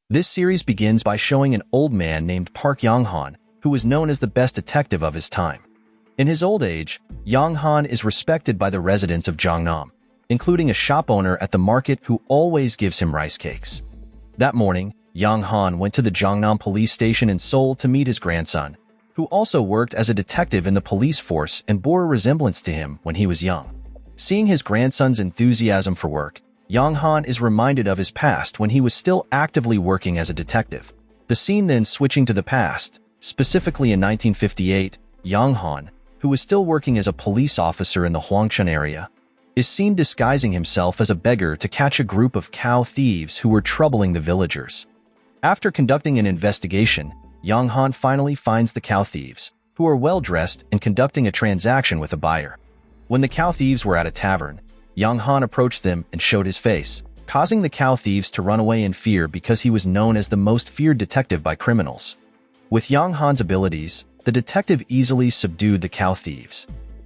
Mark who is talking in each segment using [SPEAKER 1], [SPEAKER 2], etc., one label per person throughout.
[SPEAKER 1] This series begins by showing an old man named Park Yeong-han, who was known as the best detective of his time. In his old age, Yeong-han is respected by the residents of Gangnam, including a shop owner at the market who always gives him rice cakes. That morning, Yeong-han went to the Gangnam police station in Seoul to meet his grandson, who also worked as a detective in the police force and bore a resemblance to him when he was young. Seeing his grandson's enthusiasm for work, Yeong-han is reminded of his past when he was still actively working as a detective. The scene then switching to the past, specifically in 1958, Yeong-han, who was still working as a police officer in the Hwangchun area, is seen disguising himself as a beggar to catch a group of cow thieves who were troubling the villagers. After conducting an investigation, Yeong-han finally finds the cow thieves, who are well-dressed and conducting a transaction with a buyer. When the cow thieves were at a tavern, Yeong-han approached them and showed his face, causing the cow thieves to run away in fear because he was known as the most feared detective by criminals. With Yeong-han's abilities, the detective easily subdued the cow thieves.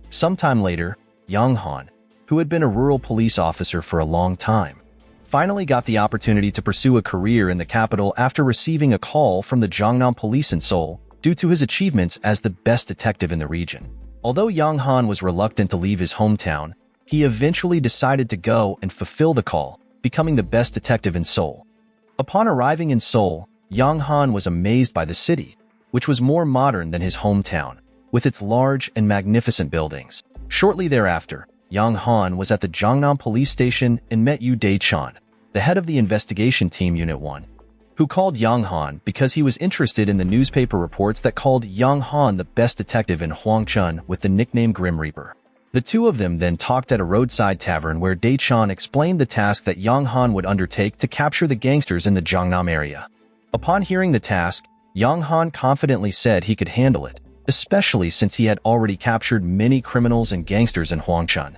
[SPEAKER 1] Sometime later, Yeong-han, who had been a rural police officer for a long time, finally got the opportunity to pursue a career in the capital after receiving a call from the Gangnam police in Seoul due to his achievements as the best detective in the region. Although Yeong-han was reluctant to leave his hometown, he eventually decided to go and fulfill the call, becoming the best detective in Seoul. Upon arriving in Seoul, Yeong-han was amazed by the city, which was more modern than his hometown, with its large and magnificent buildings. Shortly thereafter, Yeong-han was at the Gangnam police station and met Yoo Dae-chan, the head of the investigation team Unit 1, who called Yeong-han because he was interested in the newspaper reports that called Yeong-han the best detective in Hwangchun with the nickname Grim Reaper. The two of them then talked at a roadside tavern where Dae-chan explained the task that Yeong-han would undertake to capture the gangsters in the Gangnam area. Upon hearing the task, Yeong-han confidently said he could handle it, especially since he had already captured many criminals and gangsters in Hwangchun.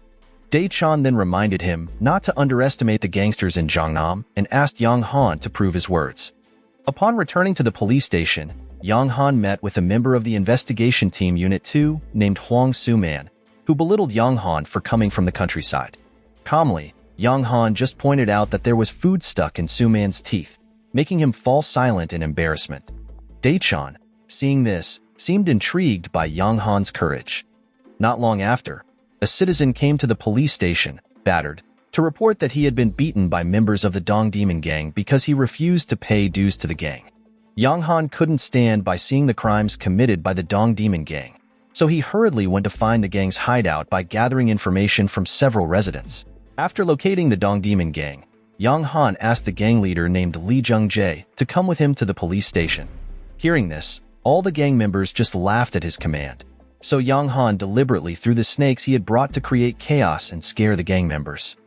[SPEAKER 1] Dae-chan then reminded him not to underestimate the gangsters in Gangnam and asked Yeong-han to prove his words. Upon returning to the police station, Yeong-han met with a member of the investigation team Unit 2 named Hwang Soo-man, who belittled Yeong-han for coming from the countryside. Calmly, Yeong-han just pointed out that there was food stuck in Soo-man's teeth, making him fall silent in embarrassment. Dae-chan, seeing this, seemed intrigued by Yeong-han's courage. Not long after, a citizen came to the police station, battered, to report that he had been beaten by members of the Dong Demon Gang because he refused to pay dues to the gang. Yeong-han couldn't stand by seeing the crimes committed by the Dong Demon Gang, so he hurriedly went to find the gang's hideout by gathering information from several residents. After locating the Dong Demon Gang, Yeong-han asked the gang leader named Lee Jung-jae to come with him to the police station. Hearing this, all the gang members just laughed at his command, so Yeong-han deliberately threw the snakes he had brought to create chaos and scare the gang members.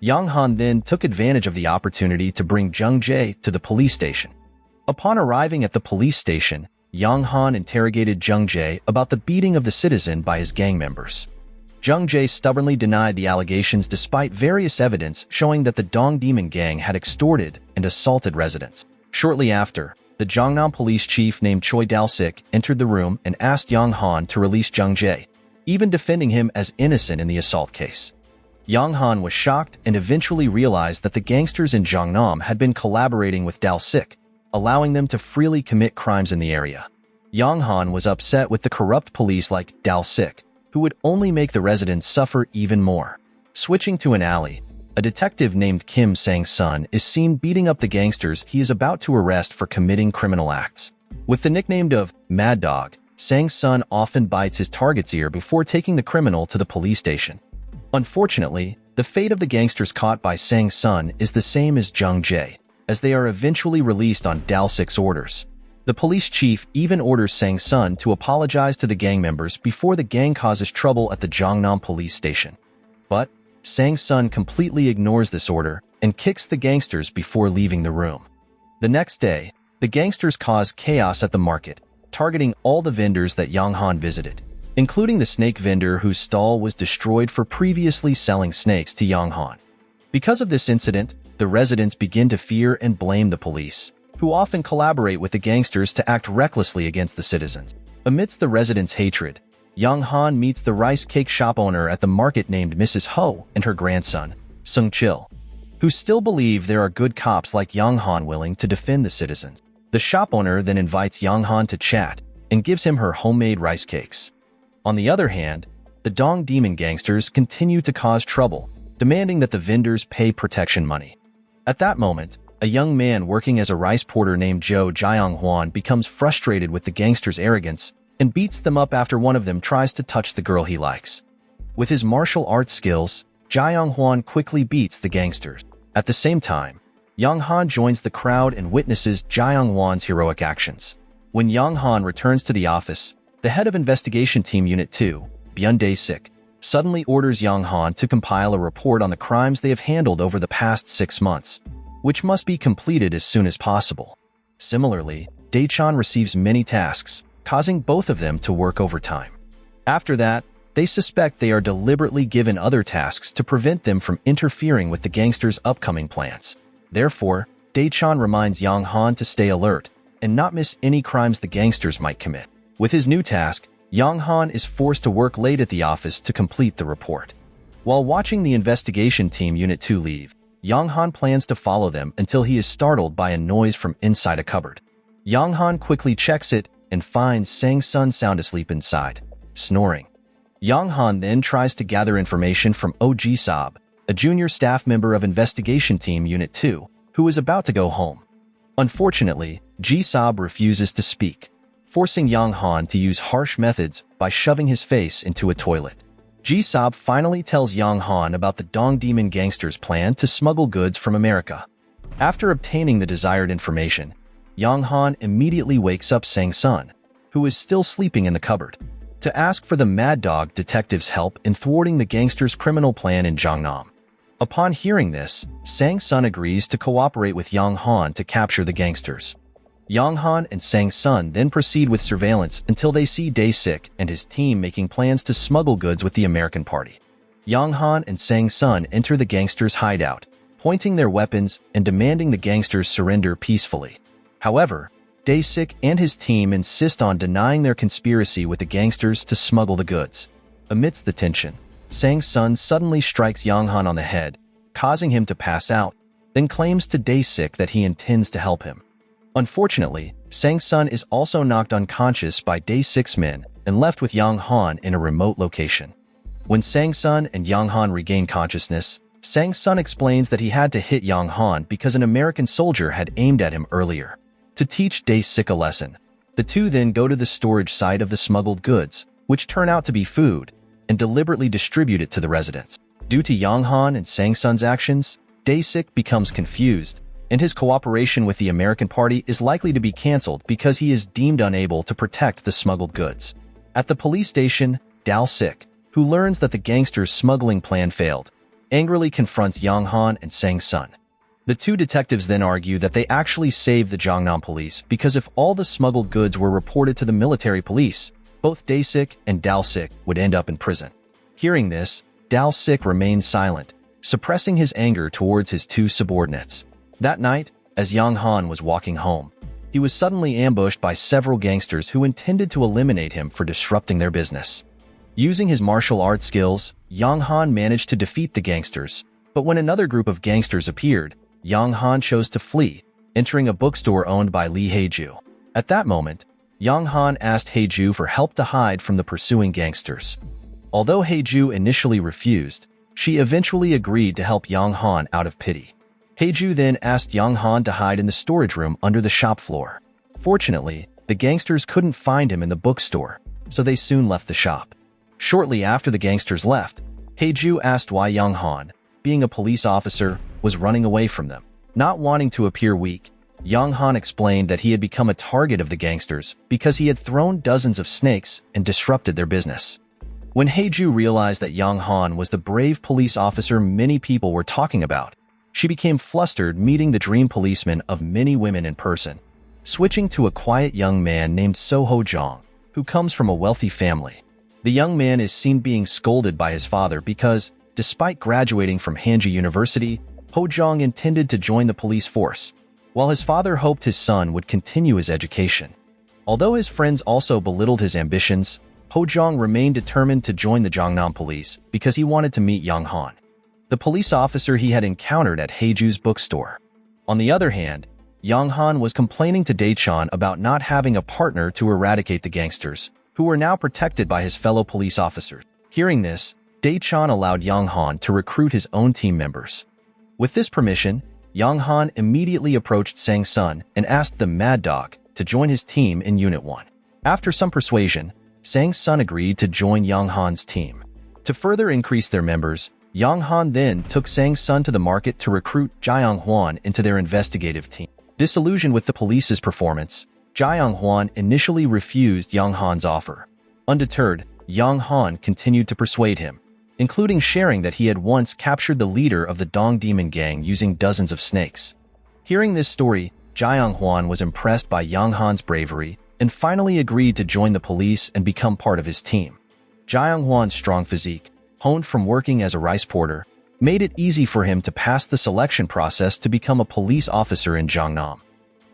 [SPEAKER 1] Yeong-han then took advantage of the opportunity to bring Jung-jae to the police station. Upon arriving at the police station, Yeong-han interrogated Jung-jae about the beating of the citizen by his gang members. Jung-jae stubbornly denied the allegations despite various evidence showing that the Dong Demon Gang had extorted and assaulted residents. Shortly after, the Gangnam police chief named Choi Dal-sik entered the room and asked Yeong-han to release Jung-jae, even defending him as innocent in the assault case. Yeong-han was shocked and eventually realized that the gangsters in Gangnam had been collaborating with Dal-sik, allowing them to freely commit crimes in the area. Yeong-han was upset with the corrupt police like Dal-sik, who would only make the residents suffer even more. Switching to an alley, a detective named Kim Sang-sun is seen beating up the gangsters he is about to arrest for committing criminal acts. With the nickname of Mad Dog, Sang-sun often bites his target's ear before taking the criminal to the police station. Unfortunately, the fate of the gangsters caught by Sang-sun is the same as Jung-jae, as they are eventually released on Dal-sik's orders. The police chief even orders Sang-sun to apologize to the gang members before the gang causes trouble at the Gangnam police station. But Sang-sun completely ignores this order and kicks the gangsters before leaving the room. The next day, the gangsters cause chaos at the market, targeting all the vendors that Yeong-han visited, including the snake vendor whose stall was destroyed for previously selling snakes to Yeong-han. Because of this incident, the residents begin to fear and blame the police, who often collaborate with the gangsters to act recklessly against the citizens. Amidst the residents' hatred, Yeong-han meets the rice cake shop owner at the market named Mrs. Ho and her grandson, Sung-chil, who still believe there are good cops like Yeong-han willing to defend the citizens. The shop owner then invites Yeong-han to chat and gives him her homemade rice cakes. On the other hand, the Dong Demon gangsters continue to cause trouble, demanding that the vendors pay protection money. At that moment, a young man working as a rice porter named Jo Jae-hwan becomes frustrated with the gangsters' arrogance and beats them up after one of them tries to touch the girl he likes. With his martial arts skills, Jae-hwan quickly beats the gangsters. At the same time, Yeong-han joins the crowd and witnesses Jae-hwan's heroic actions. When Yeong-han returns to the office, the head of Investigation Team Unit 2, Byun Dae-sik, suddenly orders Yeong-han to compile a report on the crimes they have handled over the past 6 months, which must be completed as soon as possible. Similarly, Dae-chan receives many tasks, causing both of them to work overtime. After that, they suspect they are deliberately given other tasks to prevent them from interfering with the gangsters' upcoming plans. Therefore, Dae-chan reminds Yeong-han to stay alert and not miss any crimes the gangsters might commit. With his new task, Yeong-han is forced to work late at the office to complete the report. While watching the Investigation Team Unit 2 leave, Yeong-han plans to follow them until he is startled by a noise from inside a cupboard. Yeong-han quickly checks it and finds Sang-sun sound asleep inside, snoring. Yeong-han then tries to gather information from Ji-sob, a junior staff member of Investigation Team Unit 2, who is about to go home. Unfortunately, Ji-sob refuses to speak, forcing Yeong-han to use harsh methods by shoving his face into a toilet. Ji-sob finally tells Yeong-han about the Dong Demon gangsters' plan to smuggle goods from America. After obtaining the desired information, Yeong-han immediately wakes up Sang-sun, who is still sleeping in the cupboard, to ask for the Mad Dog detective's help in thwarting the gangsters' criminal plan in Gangnam. Upon hearing this, Sang-sun agrees to cooperate with Yeong-han to capture the gangsters. Yeong-han and Sang-sun then proceed with surveillance until they see Dae-sik and his team making plans to smuggle goods with the American party. Yeong-han and Sang-sun enter the gangsters' hideout, pointing their weapons and demanding the gangsters surrender peacefully. However, Dae-sik and his team insist on denying their conspiracy with the gangsters to smuggle the goods. Amidst the tension, Sang-sun suddenly strikes Yeong-han on the head, causing him to pass out, then claims to Dae-sik that he intends to help him. Unfortunately, Sang-sun is also knocked unconscious by Dae-sik's men and left with Yeong-han in a remote location. When Sang-sun and Yeong-han regain consciousness, Sang-sun explains that he had to hit Yeong-han because an American soldier had aimed at him earlier. To teach Dae-sik a lesson, the two then go to the storage site of the smuggled goods, which turn out to be food, and deliberately distribute it to the residents. Due to Yeong-han and Sang-sun's actions, Dae-sik becomes confused, and his cooperation with the American party is likely to be cancelled because he is deemed unable to protect the smuggled goods. At the police station, Dae-sik, who learns that the gangsters' smuggling plan failed, angrily confronts Yeong-han and Sang-sun. The two detectives then argue that they actually saved the Gangnam police because if all the smuggled goods were reported to the military police, both Dae-sik and Dae-sik would end up in prison. Hearing this, Dae-sik remains silent, suppressing his anger towards his two subordinates. That night, as Yeong-han was walking home, he was suddenly ambushed by several gangsters who intended to eliminate him for disrupting their business. Using his martial arts skills, Yeong-han managed to defeat the gangsters, but when another group of gangsters appeared, Yeong-han chose to flee, entering a bookstore owned by Lee Hae-ju. At that moment, Yeong-han asked Hae-ju for help to hide from the pursuing gangsters. Although Hae-ju initially refused, she eventually agreed to help Yeong-han out of pity. Hae-ju then asked Yeong-han to hide in the storage room under the shop floor. Fortunately, the gangsters couldn't find him in the bookstore, so they soon left the shop. Shortly after the gangsters left, Hae-ju asked why Yeong-han, being a police officer, was running away from them. Not wanting to appear weak, Yeong-han explained that he had become a target of the gangsters because he had thrown dozens of snakes and disrupted their business. When Hae-ju realized that Yeong-han was the brave police officer many people were talking about, she became flustered meeting the dream policeman of many women in person, switching to a quiet young man named So Ho-jong, who comes from a wealthy family. The young man is seen being scolded by his father because, despite graduating from Hanju University, Ho-jong intended to join the police force, while his father hoped his son would continue his education. Although his friends also belittled his ambitions, Ho-jong remained determined to join the Gangnam police because he wanted to meet Yeong-han. the police officer he had encountered at Haeju's bookstore. On the other hand, Yeong-han was complaining to Dae-chan about not having a partner to eradicate the gangsters, who were now protected by his fellow police officers. Hearing this, Dae-chan allowed Yeong-han to recruit his own team members. With this permission, Yeong-han immediately approached Sang-sun and asked the Mad Dog to join his team in Unit 1. After some persuasion, Sang-sun agreed to join Yeong-han's team. To further increase their members, Yeong-han then took Sang-sun to the market to recruit Jae-young-hwan into their investigative team. Disillusioned with the police's performance, Jae-young-hwan initially refused Yeong-han's offer. Undeterred, Yeong-han continued to persuade him, including sharing that he had once captured the leader of the Dong Demon Gang using dozens of snakes. Hearing this story, Jae-young-hwan was impressed by Yeong-han's bravery and finally agreed to join the police and become part of his team. Jae-young-hwan's strong physique, honed from working as a rice porter, made it easy for him to pass the selection process to become a police officer in Jeonnam.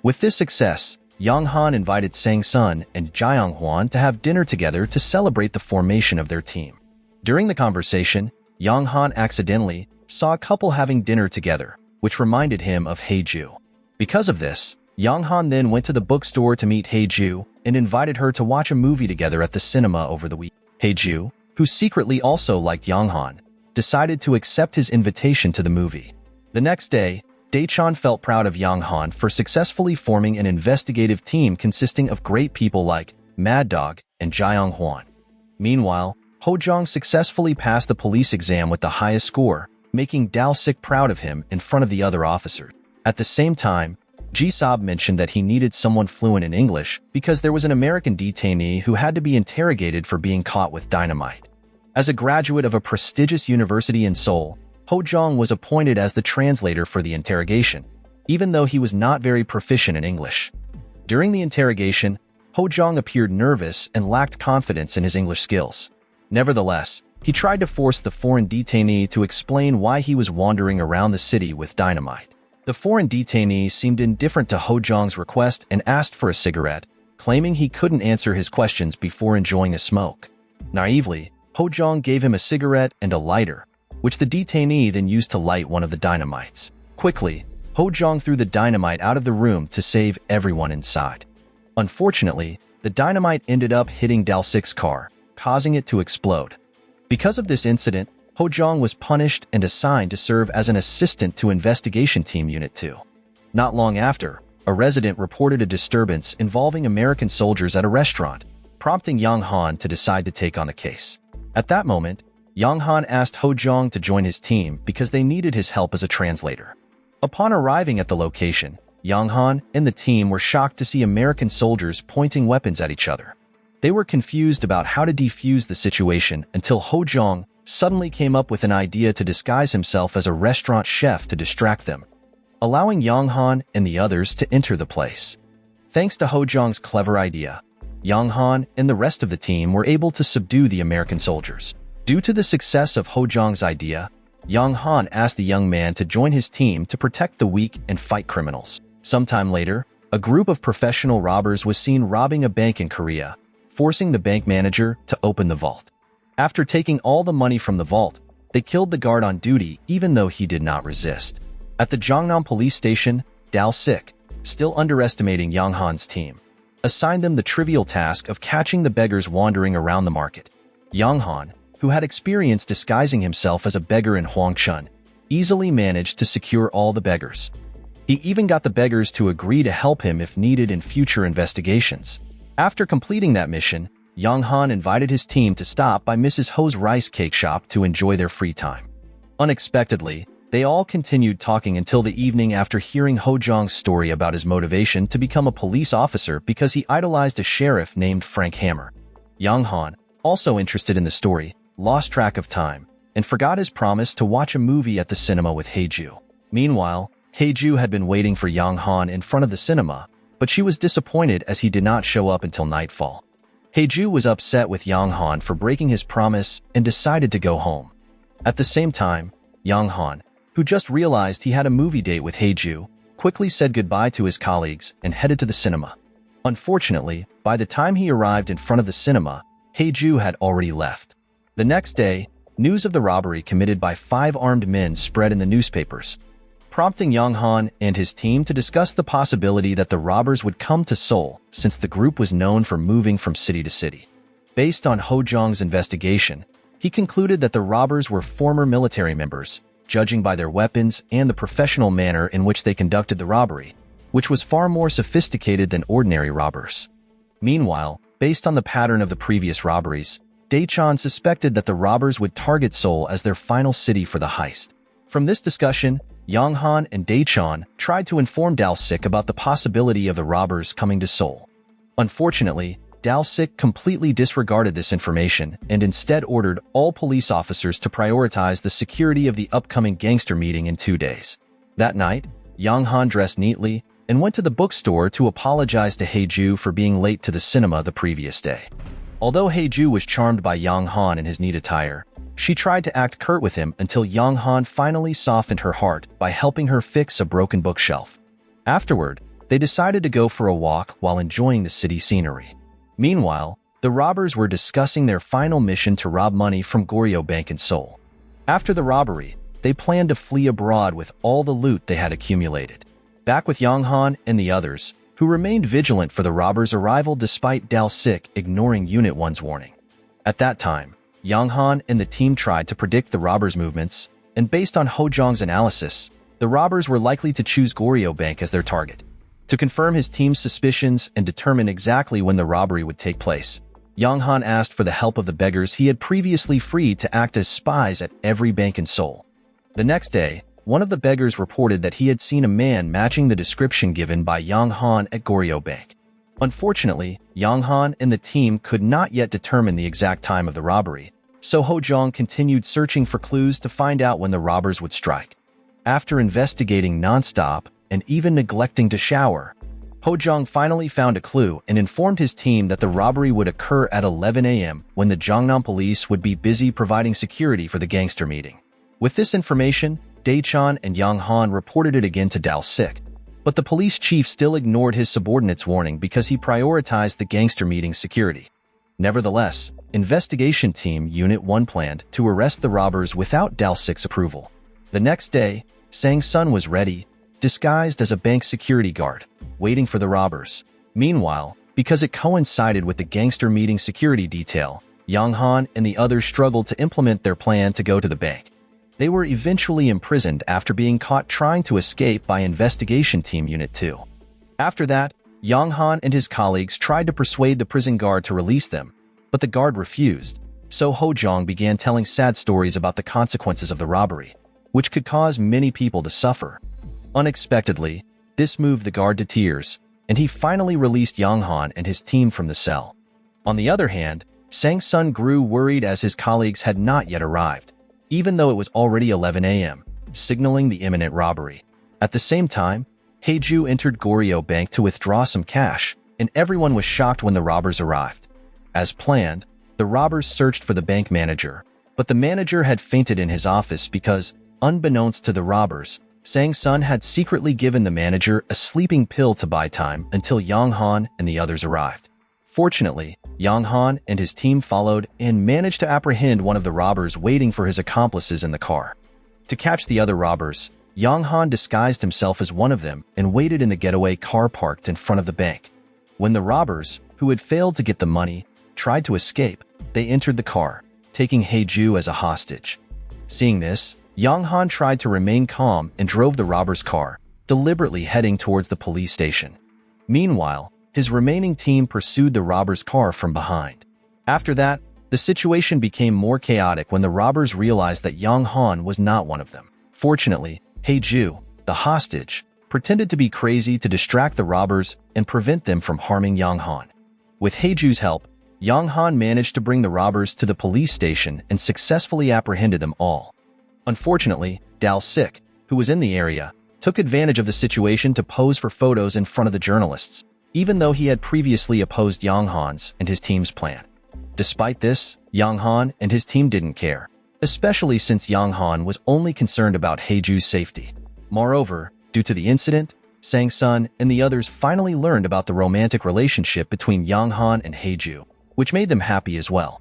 [SPEAKER 1] With this success, Yeong-han invited Sang-sun and Jae-young-hwan to have dinner together to celebrate the formation of their team. During the conversation, Yeong-han accidentally saw a couple having dinner together, which reminded him of Haeju. Because of this, Yeong-han then went to the bookstore to meet Haeju and invited her to watch a movie together at the cinema over the week. Haeju, who secretly also liked Yeong-han, decided to accept his invitation to the movie. The next day, Dae-chan felt proud of Yeong-han for successfully forming an investigative team consisting of great people like Mad Dog and Jae-young-hwan. Meanwhile, Ho-jong successfully passed the police exam with the highest score, making Dal-sik proud of him in front of the other officers. At the same time, Ji-sob mentioned that he needed someone fluent in English because there was an American detainee who had to be interrogated for being caught with dynamite. As a graduate of a prestigious university in Seoul, Ho-jong was appointed as the translator for the interrogation, even though he was not very proficient in English. During the interrogation, Ho-jong appeared nervous and lacked confidence in his English skills. Nevertheless, he tried to force the foreign detainee to explain why he was wandering around the city with dynamite. The foreign detainee seemed indifferent to Ho-jong's request and asked for a cigarette, claiming he couldn't answer his questions before enjoying a smoke. Naively, Ho-jong gave him a cigarette and a lighter, which the detainee then used to light one of the dynamites. Quickly, Ho-jong threw the dynamite out of the room to save everyone inside. Unfortunately, the dynamite ended up hitting Dal-sik's car, causing it to explode. Because of this incident, Ho-jong was punished and assigned to serve as an assistant to Investigation Team Unit 2. Not long after, a resident reported a disturbance involving American soldiers at a restaurant, prompting Yeong-han to decide to take on the case. At that moment, Yeong-han asked Ho-jong to join his team because they needed his help as a translator. Upon arriving at the location, Yeong-han and the team were shocked to see American soldiers pointing weapons at each other. They were confused about how to defuse the situation until Ho-jong suddenly came up with an idea to disguise himself as a restaurant chef to distract them, allowing Yeong-han and the others to enter the place. Thanks to Ho-jong's clever idea, Yeong-han and the rest of the team were able to subdue the American soldiers. Due to the success of Ho-jong's idea, Yeong-han asked the young man to join his team to protect the weak and fight criminals. Sometime later, a group of professional robbers was seen robbing a bank in Korea, forcing the bank manager to open the vault. After taking all the money from the vault, they killed the guard on duty even though he did not resist. At the Jeonnam police station, Dal-sik, still underestimating Yeong-han's team, assigned them the trivial task of catching the beggars wandering around the market. Yeong-han, who had experience disguising himself as a beggar in Hwangchun, easily managed to secure all the beggars. He even got the beggars to agree to help him if needed in future investigations. After completing that mission, Yeong-han invited his team to stop by Mrs. Ho's rice cake shop to enjoy their free time. Unexpectedly, they all continued talking until the evening after hearing Ho-jong's story about his motivation to become a police officer because he idolized a sheriff named Frank Hammer. Yeong-han, also interested in the story, lost track of time and forgot his promise to watch a movie at the cinema with Haeju. Meanwhile, Haeju had been waiting for Yeong-han in front of the cinema, but she was disappointed as he did not show up until nightfall. Haeju was upset with Yeong-han for breaking his promise and decided to go home. At the same time, Yeong-han, who just realized he had a movie date with Haeju, quickly said goodbye to his colleagues and headed to the cinema. Unfortunately, by the time he arrived in front of the cinema, Haeju had already left. The next day, news of the robbery committed by 5 armed men spread in the newspapers, prompting Yeong-han and his team to discuss the possibility that the robbers would come to Seoul since the group was known for moving from city to city. Based on Ho Jong's investigation, he concluded that the robbers were former military members, judging by their weapons and the professional manner in which they conducted the robbery, which was far more sophisticated than ordinary robbers. Meanwhile, based on the pattern of the previous robberies, Dae-chan suspected that the robbers would target Seoul as their final city for the heist. From this discussion, Yeong-han and Dae-chan tried to inform Dal-sik about the possibility of the robbers coming to Seoul. Unfortunately, Dal-sik completely disregarded this information and instead ordered all police officers to prioritize the security of the upcoming gangster meeting in 2 days. That night, Yeong-han dressed neatly and went to the bookstore to apologize to Hae-ju for being late to the cinema the previous day. Although Hae-ju was charmed by Yeong-han in his neat attire, she tried to act curt with him until Yeong-han finally softened her heart by helping her fix a broken bookshelf. Afterward, they decided to go for a walk while enjoying the city scenery. Meanwhile, the robbers were discussing their final mission to rob money from Goryeo Bank in Seoul. After the robbery, they planned to flee abroad with all the loot they had accumulated. Back with Yeong-han and the others, who remained vigilant for the robbers' arrival despite Dal-sik ignoring Unit 1's warning. At that time, Yeong-han and the team tried to predict the robbers' movements, and based on Ho Jong's analysis, the robbers were likely to choose Goryeo Bank as their target. To confirm his team's suspicions and determine exactly when the robbery would take place, Yeong-han asked for the help of the beggars he had previously freed to act as spies at every bank in Seoul. The next day, one of the beggars reported that he had seen a man matching the description given by Yeong-han at Goryeo Bank. Unfortunately, Yeong-han and the team could not yet determine the exact time of the robbery, so Ho Jong continued searching for clues to find out when the robbers would strike. After investigating non-stop and even neglecting to shower, Ho Jong finally found a clue and informed his team that the robbery would occur at 11 a.m. when the Jongnam police would be busy providing security for the gangster meeting. With this information, Dae-chan and Yeong-han reported it again to Dal-sik, but the police chief still ignored his subordinate's warning because he prioritized the gangster meeting's security. Nevertheless, investigation team Unit 1 planned to arrest the robbers without Dal-sik's approval. The next day, Sang-sun was ready, disguised as a bank security guard, waiting for the robbers. Meanwhile, because it coincided with the gangster meeting security detail, Yeong-han and the others struggled to implement their plan to go to the bank. They were eventually imprisoned after being caught trying to escape by Investigation Team Unit 2. After that, Yeong-han and his colleagues tried to persuade the prison guard to release them, but the guard refused, so Ho Jong began telling sad stories about the consequences of the robbery, which could cause many people to suffer. Unexpectedly, this moved the guard to tears, and he finally released Yeong-han and his team from the cell. On the other hand, Sang-sun grew worried as his colleagues had not yet arrived, even though it was already 11 a.m., signaling the imminent robbery. At the same time, Hae-ju entered Goryeo Bank to withdraw some cash, and everyone was shocked when the robbers arrived. As planned, the robbers searched for the bank manager, but the manager had fainted in his office because, unbeknownst to the robbers, Sang-sun had secretly given the manager a sleeping pill to buy time until Yeong-han and the others arrived. Fortunately, Yeong-han and his team followed and managed to apprehend one of the robbers waiting for his accomplices in the car. To catch the other robbers, Yeong-han disguised himself as one of them and waited in the getaway car parked in front of the bank. When the robbers, who had failed to get the money, tried to escape, they entered the car, taking Hae-ju as a hostage. Seeing this, Yeong-han tried to remain calm and drove the robbers' car, deliberately heading towards the police station. Meanwhile, his remaining team pursued the robbers' car from behind. After that, the situation became more chaotic when the robbers realized that Yeong-han was not one of them. Fortunately, Hae-ju, the hostage, pretended to be crazy to distract the robbers and prevent them from harming Yeong-han. With Hae-ju's help, Yeong-han managed to bring the robbers to the police station and successfully apprehended them all. Unfortunately, Dal-sik, who was in the area, took advantage of the situation to pose for photos in front of the journalists, even though he had previously opposed Yeong-han's and his team's plan. Despite this, Yeong-han and his team didn't care, especially since Yeong-han was only concerned about Hae-ju's safety. Moreover, due to the incident, Sang-sun and the others finally learned about the romantic relationship between Yeong-han and Hae-ju, which made them happy as well.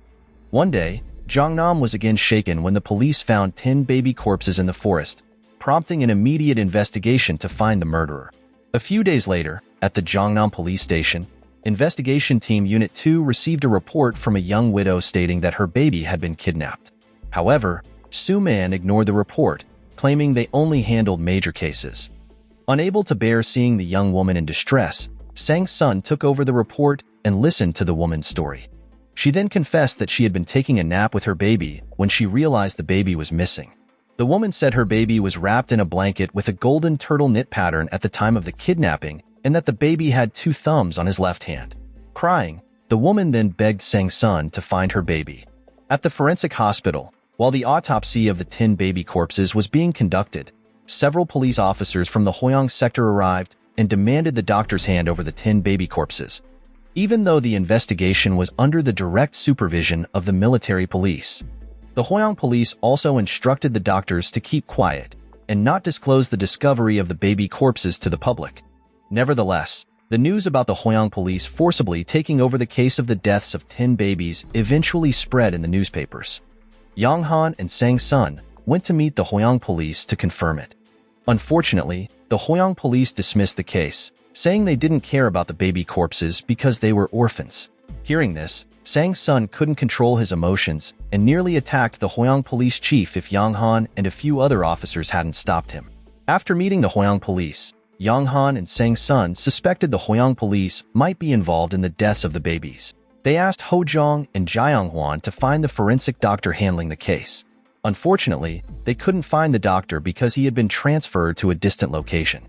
[SPEAKER 1] One day, Gangnam was again shaken when the police found 10 baby corpses in the forest, prompting an immediate investigation to find the murderer. A few days later, at the Gangnam police station, Investigation Team Unit 2 received a report from a young widow stating that her baby had been kidnapped. However, Su-man ignored the report, claiming they only handled major cases. Unable to bear seeing the young woman in distress, Sang-sun took over the report and listened to the woman's story. She then confessed that she had been taking a nap with her baby when she realized the baby was missing. The woman said her baby was wrapped in a blanket with a golden turtle knit pattern at the time of the kidnapping and that the baby had 2 thumbs on his left hand. Crying, the woman then begged Sang-sun to find her baby. At the forensic hospital, while the autopsy of the 10 baby corpses was being conducted, several police officers from the Hoyong sector arrived and demanded the doctor's hand over the 10 baby corpses, even though the investigation was under the direct supervision of the military police. The Hoyong police also instructed the doctors to keep quiet and not disclose the discovery of the baby corpses to the public. Nevertheless, the news about the Hoyong police forcibly taking over the case of the deaths of 10 babies eventually spread in the newspapers. Yeong-han and Sang-sun went to meet the Hoyong police to confirm it. Unfortunately, the Hoyong police dismissed the case, saying they didn't care about the baby corpses because they were orphans. Hearing this, Sang-sun couldn't control his emotions and nearly attacked the Hoyong police chief if Yeong-han and a few other officers hadn't stopped him. After meeting the Hoyong police, Yeong-han and Sang-sun suspected the Hoyong police might be involved in the deaths of the babies. They asked Ho Jong and Jaeong-hwan to find the forensic doctor handling the case. Unfortunately, they couldn't find the doctor because he had been transferred to a distant location.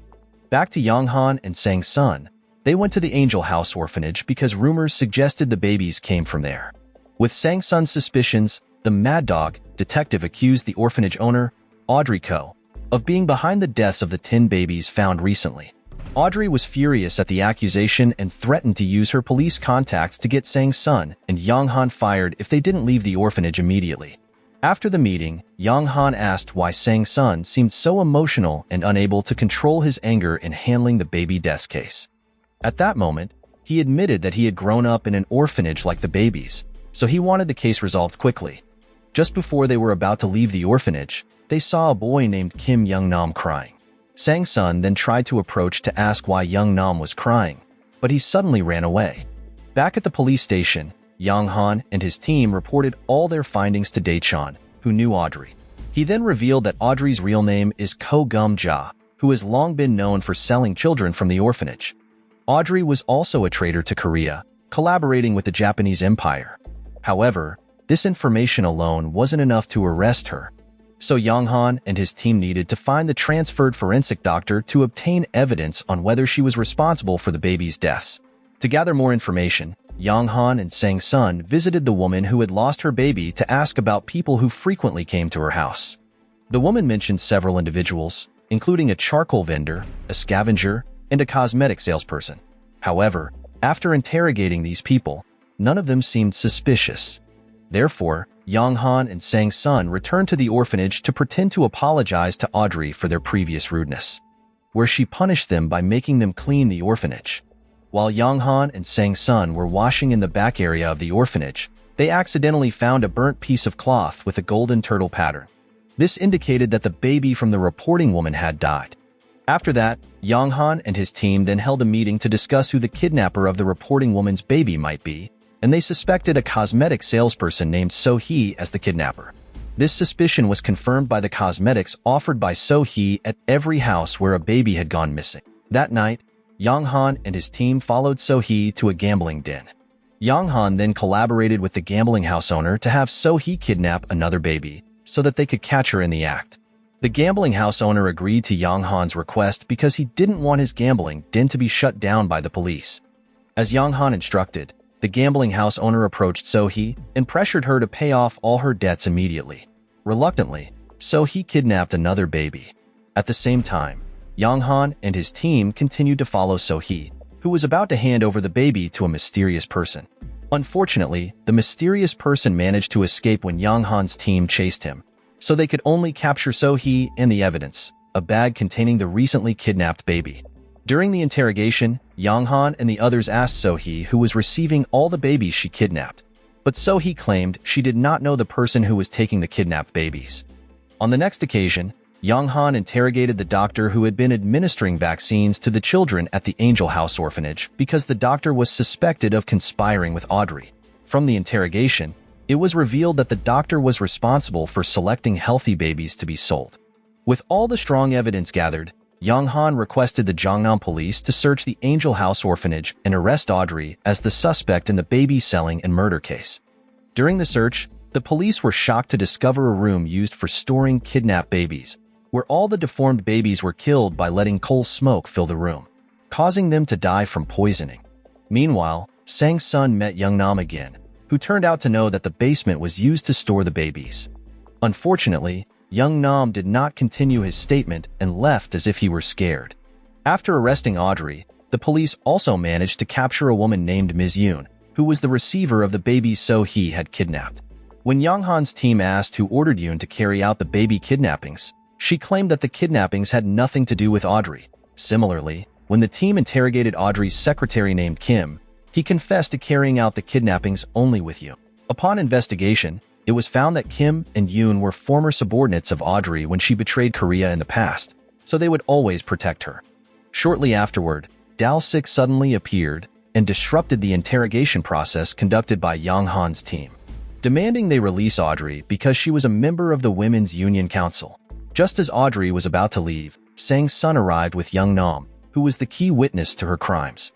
[SPEAKER 1] Back to Yeong-han and Sang-sun, they went to the Angel House orphanage because rumors suggested the babies came from there. With Sang-sun's suspicions, the Mad Dog detective accused the orphanage owner, Audrey Ko, of being behind the deaths of the 10 babies found recently. Audrey was furious at the accusation and threatened to use her police contacts to get Sang-sun and Yeong-han fired if they didn't leave the orphanage immediately. After the meeting, Yeong-han asked why Sang-sun seemed so emotional and unable to control his anger in handling the baby deaths case. At that moment, he admitted that he had grown up in an orphanage like the babies, so he wanted the case resolved quickly. Just before they were about to leave the orphanage, they saw a boy named Kim Young-nam crying. Sang-sun then tried to approach to ask why Young-nam was crying, but he suddenly ran away. Back at the police station, Yeong-han and his team reported all their findings to Dae-chan, who knew Audrey. He then revealed that Audrey's real name is Ko Gum-ja, who has long been known for selling children from the orphanage. Audrey was also a traitor to Korea, collaborating with the Japanese Empire. However, this information alone wasn't enough to arrest her. So Yeong-han and his team needed to find the transferred forensic doctor to obtain evidence on whether she was responsible for the baby's deaths. To gather more information, Yeong-han and Sang-sun visited the woman who had lost her baby to ask about people who frequently came to her house. The woman mentioned several individuals, including a charcoal vendor, a scavenger, and a cosmetic salesperson. However, after interrogating these people, none of them seemed suspicious. Therefore, Yeong-han and Sang-sun returned to the orphanage to pretend to apologize to Audrey for their previous rudeness, where she punished them by making them clean the orphanage. While Yeong-han and Sang-sun were washing in the back area of the orphanage, they accidentally found a burnt piece of cloth with a golden turtle pattern. This indicated that the baby from the reporting woman had died. After that, Yeong-han and his team then held a meeting to discuss who the kidnapper of the reporting woman's baby might be, and they suspected a cosmetic salesperson named So-hee as the kidnapper. This suspicion was confirmed by the cosmetics offered by So-hee at every house where a baby had gone missing. That night, Yeong-han and his team followed So-hee to a gambling den. Yeong-han then collaborated with the gambling house owner to have So-hee kidnap another baby so that they could catch her in the act. The gambling house owner agreed to Yeong-han's request because he didn't want his gambling den to be shut down by the police. As Yeong-han instructed, the gambling house owner approached So-hee and pressured her to pay off all her debts immediately. Reluctantly, So-hee kidnapped another baby. At the same time, Yeong-han and his team continued to follow So-hee, who was about to hand over the baby to a mysterious person. Unfortunately, the mysterious person managed to escape when Yeong-han's team chased him, so they could only capture So-hee and the evidence, a bag containing the recently kidnapped baby. During the interrogation, Yeong-han and the others asked So-hee who was receiving all the babies she kidnapped. but so he claimed she did not know the person who was taking the kidnapped babies. On the next occasion, Yeong-han interrogated the doctor who had been administering vaccines to the children at the Angel House orphanage because the doctor was suspected of conspiring with Audrey. From the interrogation, it was revealed that the doctor was responsible for selecting healthy babies to be sold. With all the strong evidence gathered, Yeong-han requested the Jeonnam police to search the Angel House orphanage and arrest Audrey as the suspect in the baby selling and murder case. During the search, the police were shocked to discover a room used for storing kidnapped babies, where all the deformed babies were killed by letting coal smoke fill the room, causing them to die from poisoning. Meanwhile, Sang-sun met Yeong-nam again, who turned out to know that the basement was used to store the babies. Unfortunately, Yeong-nam did not continue his statement and left as if he were scared. After arresting Audrey, the police also managed to capture a woman named Ms. Yoon, who was the receiver of the babies So-hee had kidnapped. When Yeong-han's team asked who ordered Yoon to carry out the baby kidnappings, she claimed that the kidnappings had nothing to do with Audrey. Similarly, when the team interrogated Audrey's secretary named Kim, he confessed to carrying out the kidnappings only with Yoon. Upon investigation, it was found that Kim and Yoon were former subordinates of Audrey when she betrayed Korea in the past, so they would always protect her. Shortly afterward, Dal-sik suddenly appeared and disrupted the interrogation process conducted by Yeong-han's team, demanding they release Audrey because she was a member of the Women's Union Council. Just as Audrey was about to leave, Sang-sun arrived with Yeong-nam, who was the key witness to her crimes.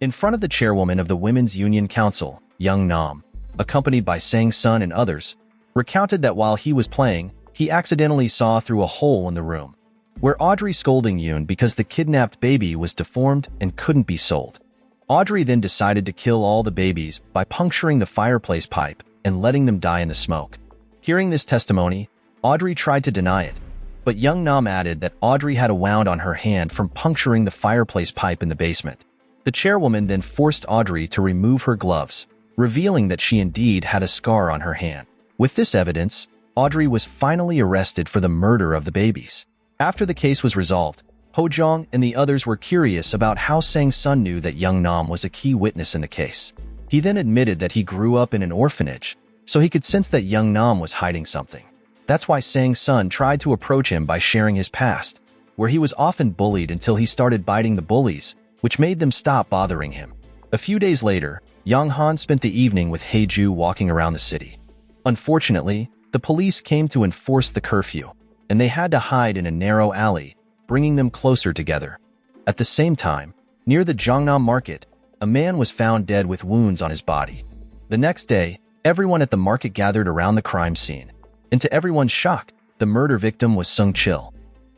[SPEAKER 1] In front of the chairwoman of the Women's Union Council, Yeong-nam, accompanied by Sang-sun and others, recounted that while he was playing, he accidentally saw through a hole in the room, where Audrey scolding Yoon because the kidnapped baby was deformed and couldn't be sold. Audrey then decided to kill all the babies by puncturing the fireplace pipe and letting them die in the smoke. Hearing this testimony, Audrey tried to deny it, but Yeong-nam added that Audrey had a wound on her hand from puncturing the fireplace pipe in the basement. The chairwoman then forced Audrey to remove her gloves, revealing that she indeed had a scar on her hand. With this evidence, Audrey was finally arrested for the murder of the babies. After the case was resolved, Ho-jong and the others were curious about how Sang-sun knew that Yeong-nam was a key witness in the case. He then admitted that he grew up in an orphanage, so he could sense that Yeong-nam was hiding something. That's why Sang-sun tried to approach him by sharing his past, where he was often bullied until he started biting the bullies, which made them stop bothering him. A few days later, Yeong-han spent the evening with Hae-ju walking around the city. Unfortunately, the police came to enforce the curfew, and they had to hide in a narrow alley, bringing them closer together. At the same time, near the Jeonnam market, a man was found dead with wounds on his body. The next day, everyone at the market gathered around the crime scene, and to everyone's shock, the murder victim was Sung-chil.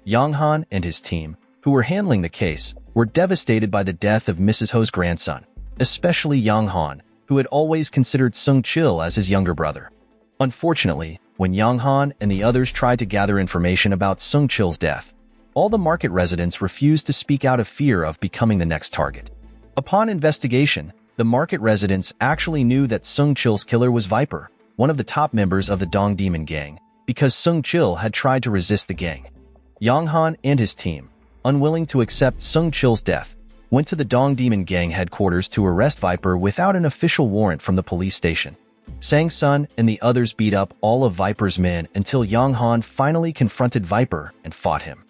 [SPEAKER 1] Yeong-han and his team, who were handling the case, were devastated by the death of Mrs. Ho's grandson, especially Yeong-han, who had always considered Sung-chil as his younger brother. Unfortunately, when Yeong-han and the others tried to gather information about Sung-chil's death, all the market residents refused to speak out of fear of becoming the next target. Upon investigation, the market residents actually knew that Sung-chil's killer was Viper, one of the top members of the Dong Demon Gang, because Sung-chil had tried to resist the gang. Yeong-han and his team, unwilling to accept Sung-chil's death, went to the Dong Demon Gang headquarters to arrest Viper without an official warrant from the police station. Sang-sun and the others beat up all of Viper's men until Yeong-han finally confronted Viper and fought him.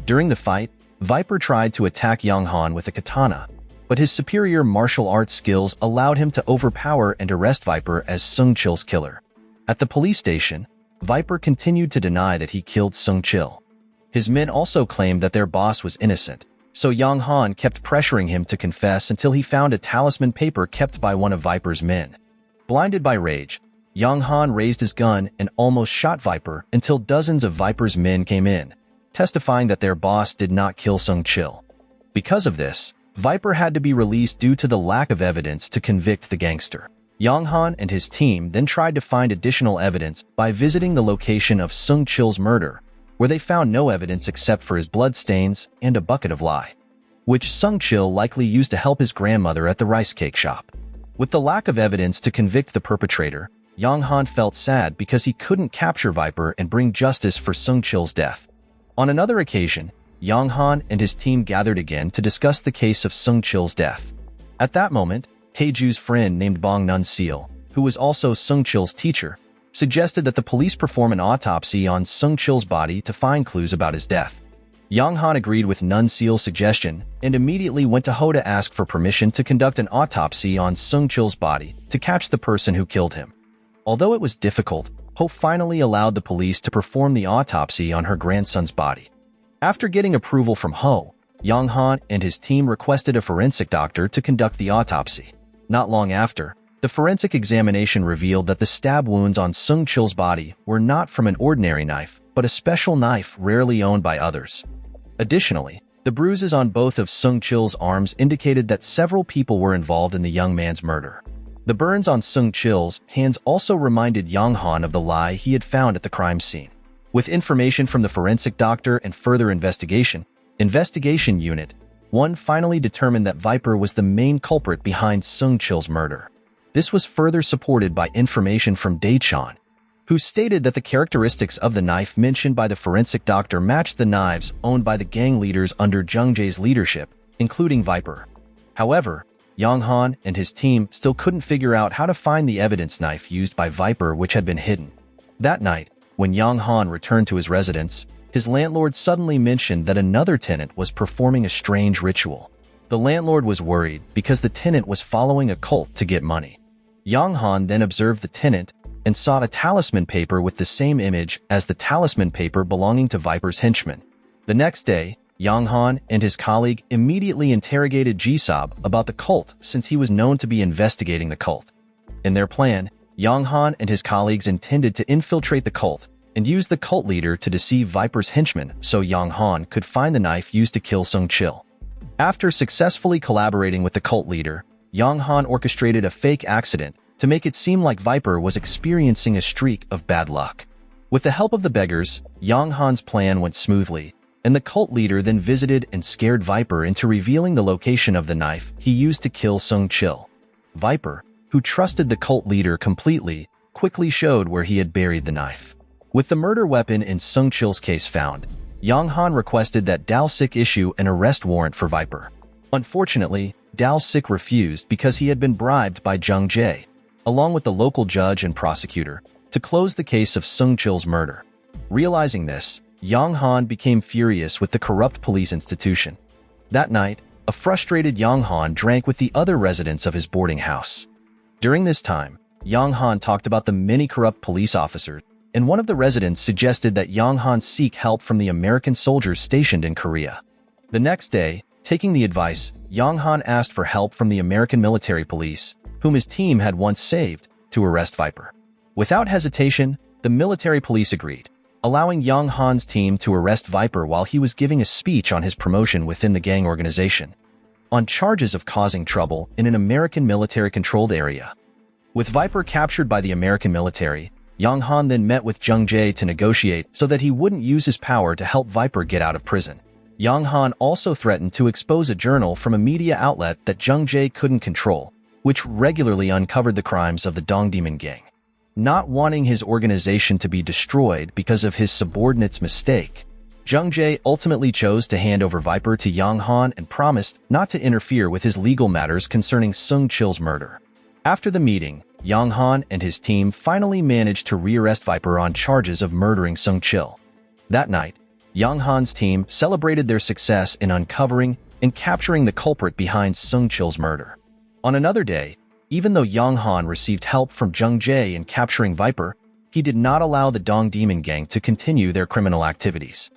[SPEAKER 1] During the fight, Viper tried to attack Yeong-han with a katana, but his superior martial arts skills allowed him to overpower and arrest Viper as Sung-chil's killer. At the police station, Viper continued to deny that he killed Sung-chil. His men also claimed that their boss was innocent, so Yeong-han kept pressuring him to confess until he found a talisman paper kept by one of Viper's men. Blinded by rage, Yeong-han raised his gun and almost shot Viper until dozens of Viper's men came in, testifying that their boss did not kill Sung-chil. Because of this, Viper had to be released due to the lack of evidence to convict the gangster. Yeong-han and his team then tried to find additional evidence by visiting the location of Sung-chil's murder, where they found no evidence except for his bloodstains and a bucket of lye, which Sung-chil likely used to help his grandmother at the rice cake shop. With the lack of evidence to convict the perpetrator, Yeong-han felt sad because he couldn't capture Viper and bring justice for Sung-chil's death. On another occasion, Yeong-han and his team gathered again to discuss the case of Sung-chil's death. At that moment, Hae-ju's friend named Bong Nun-sil, who was also Sung-chil's teacher, suggested that the police perform an autopsy on Sung-chil's body to find clues about his death. Yeong-han agreed with Nun-seal's suggestion and immediately went to Ho to ask for permission to conduct an autopsy on Sung-chil's body to catch the person who killed him. Although it was difficult, Ho finally allowed the police to perform the autopsy on her grandson's body. After getting approval from Ho, Yeong-han and his team requested a forensic doctor to conduct the autopsy. Not long after, the forensic examination revealed that the stab wounds on Sung-chil's body were not from an ordinary knife, but a special knife rarely owned by others. Additionally, the bruises on both of Sung-chil's arms indicated that several people were involved in the young man's murder. The burns on Sung-chil's hands also reminded Yeong-han of the lie he had found at the crime scene. With information from the forensic doctor and further investigation Unit 1 finally determined that Viper was the main culprit behind Sung-chil's murder. This was further supported by information from Dae-chan, who stated that the characteristics of the knife mentioned by the forensic doctor matched the knives owned by the gang leaders under Jung Jae's leadership, including Viper. However, Yeong-han and his team still couldn't figure out how to find the evidence knife used by Viper, which had been hidden. That night, when Yeong-han returned to his residence, his landlord suddenly mentioned that another tenant was performing a strange ritual. The landlord was worried because the tenant was following a cult to get money. Yeong-han then observed the tenant and saw a talisman paper with the same image as the talisman paper belonging to Viper's henchman. The next day, Yeong-han and his colleague immediately interrogated Ji-sob about the cult since he was known to be investigating the cult. In their plan, Yeong-han and his colleagues intended to infiltrate the cult and use the cult leader to deceive Viper's henchman so Yeong-han could find the knife used to kill Sung-chil. After successfully collaborating with the cult leader, Yeong-han orchestrated a fake accident to make it seem like Viper was experiencing a streak of bad luck. With the help of the beggars, Yeong-han's plan went smoothly, and the cult leader then visited and scared Viper into revealing the location of the knife he used to kill Sung-chil. Viper, who trusted the cult leader completely, quickly showed where he had buried the knife. With the murder weapon in Sung-chil's case found, Yeong-han requested that Dal-sik issue an arrest warrant for Viper. Unfortunately, Dal-sik refused because he had been bribed by Jung Jae, along with the local judge and prosecutor, to close the case of Sung-chil's murder. Realizing this, Yeong-han became furious with the corrupt police institution. That night, a frustrated Yeong-han drank with the other residents of his boarding house. During this time, Yeong-han talked about the many corrupt police officers, and one of the residents suggested that Yeong-han seek help from the American soldiers stationed in Korea. The next day, taking the advice, Yeong-han asked for help from the American military police, whom his team had once saved, to arrest Viper. Without hesitation, the military police agreed, allowing Yeong-han's team to arrest Viper while he was giving a speech on his promotion within the gang organization, on charges of causing trouble in an American military-controlled area. With Viper captured by the American military, Yeong-han then met with Jung Jae to negotiate so that he wouldn't use his power to help Viper get out of prison. Yeong-han also threatened to expose a journal from a media outlet that Jung Jae couldn't control, which regularly uncovered the crimes of the Dongdaemun gang. Not wanting his organization to be destroyed because of his subordinate's mistake, Jung Jae ultimately chose to hand over Viper to Yeong-han and promised not to interfere with his legal matters concerning Sung-chil's murder. After the meeting, Yeong-han and his team finally managed to rearrest Viper on charges of murdering Sung-chil. That night, Yeong-han's team celebrated their success in uncovering and capturing the culprit behind Sung-chil's murder. On another day, even though Yeong-han received help from Jung Jae in capturing Viper, he did not allow the Dongdaemun gang to continue their criminal activities.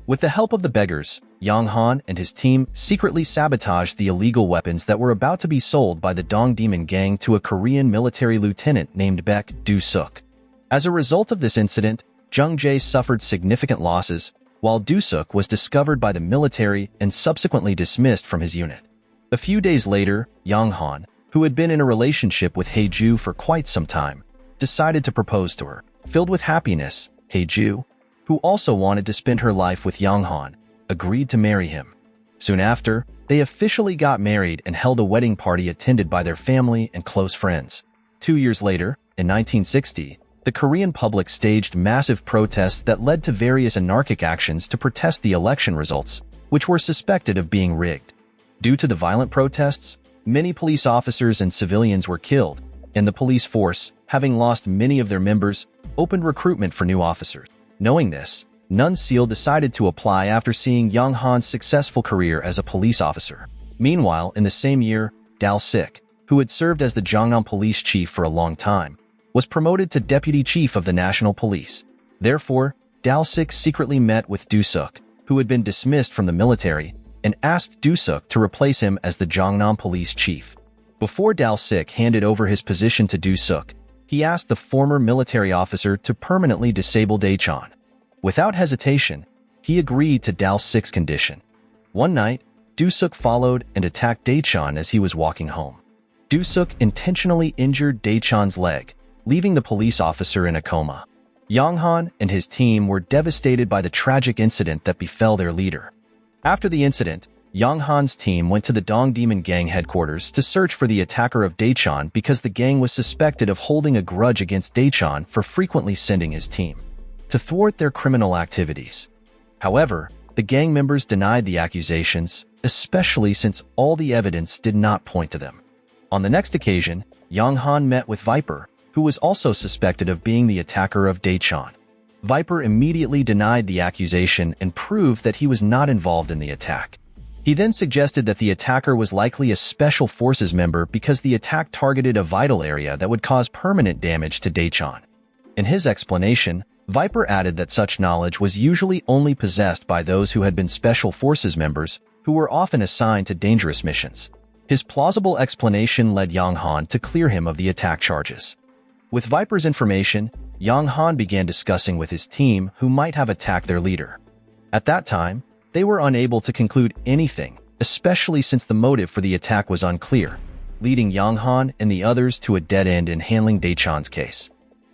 [SPEAKER 1] With the help of the beggars, Yeong-han and his team secretly sabotaged the illegal weapons that were about to be sold by the Dongdaemun gang to a Korean military lieutenant named Baek Do-suk. As a result of this incident, Jung Jae suffered significant losses, while Do-suk was discovered by the military and subsequently dismissed from his unit. A few days later, Yeong-han, who had been in a relationship with Hae-ju for quite some time, decided to propose to her. Filled with happiness, Hae-ju, who also wanted to spend her life with Yeong-han, agreed to marry him. Soon after, they officially got married and held a wedding party attended by their family and close friends. 2 years later, in 1960, the Korean public staged massive protests that led to various anarchic actions to protest the election results, which were suspected of being rigged. Due to the violent protests, many police officers and civilians were killed, and the police force, having lost many of their members, opened recruitment for new officers. Knowing this, Nun Seal decided to apply after seeing Yeong-han's successful career as a police officer. Meanwhile, in the same year, Dal-sik, who had served as the Gangnam police chief for a long time, was promoted to deputy chief of the national police. Therefore, Dal-sik secretly met with Do-suk, who had been dismissed from the military, and asked Do-suk to replace him as the Gangnam police chief. Before Dal-sik handed over his position to Do-suk, he asked the former military officer to permanently disable Daechon. Without hesitation, he agreed to Dal-sik's condition. One night, Do-suk followed and attacked Daechon as he was walking home. Do-suk intentionally injured Daechon's leg, leaving the police officer in a coma. Yeong-han and his team were devastated by the tragic incident that befell their leader. After the incident, Yeong-han's team went to the Dong Demon Gang headquarters to search for the attacker of Daechon because the gang was suspected of holding a grudge against Daechon for frequently sending his team to thwart their criminal activities. However, the gang members denied the accusations, especially since all the evidence did not point to them. On the next occasion, Yeong-han met with Viper, who was also suspected of being the attacker of Daechon. Viper immediately denied the accusation and proved that he was not involved in the attack. He then suggested that the attacker was likely a Special Forces member because the attack targeted a vital area that would cause permanent damage to Daechon. In his explanation, Viper added that such knowledge was usually only possessed by those who had been Special Forces members, who were often assigned to dangerous missions. His plausible explanation led Yeong-han to clear him of the attack charges. With Viper's information, Yeong-han began discussing with his team who might have attacked their leader. At that time, they were unable to conclude anything, especially since the motive for the attack was unclear, leading Yeong-han and the others to a dead end in handling Daechon's case.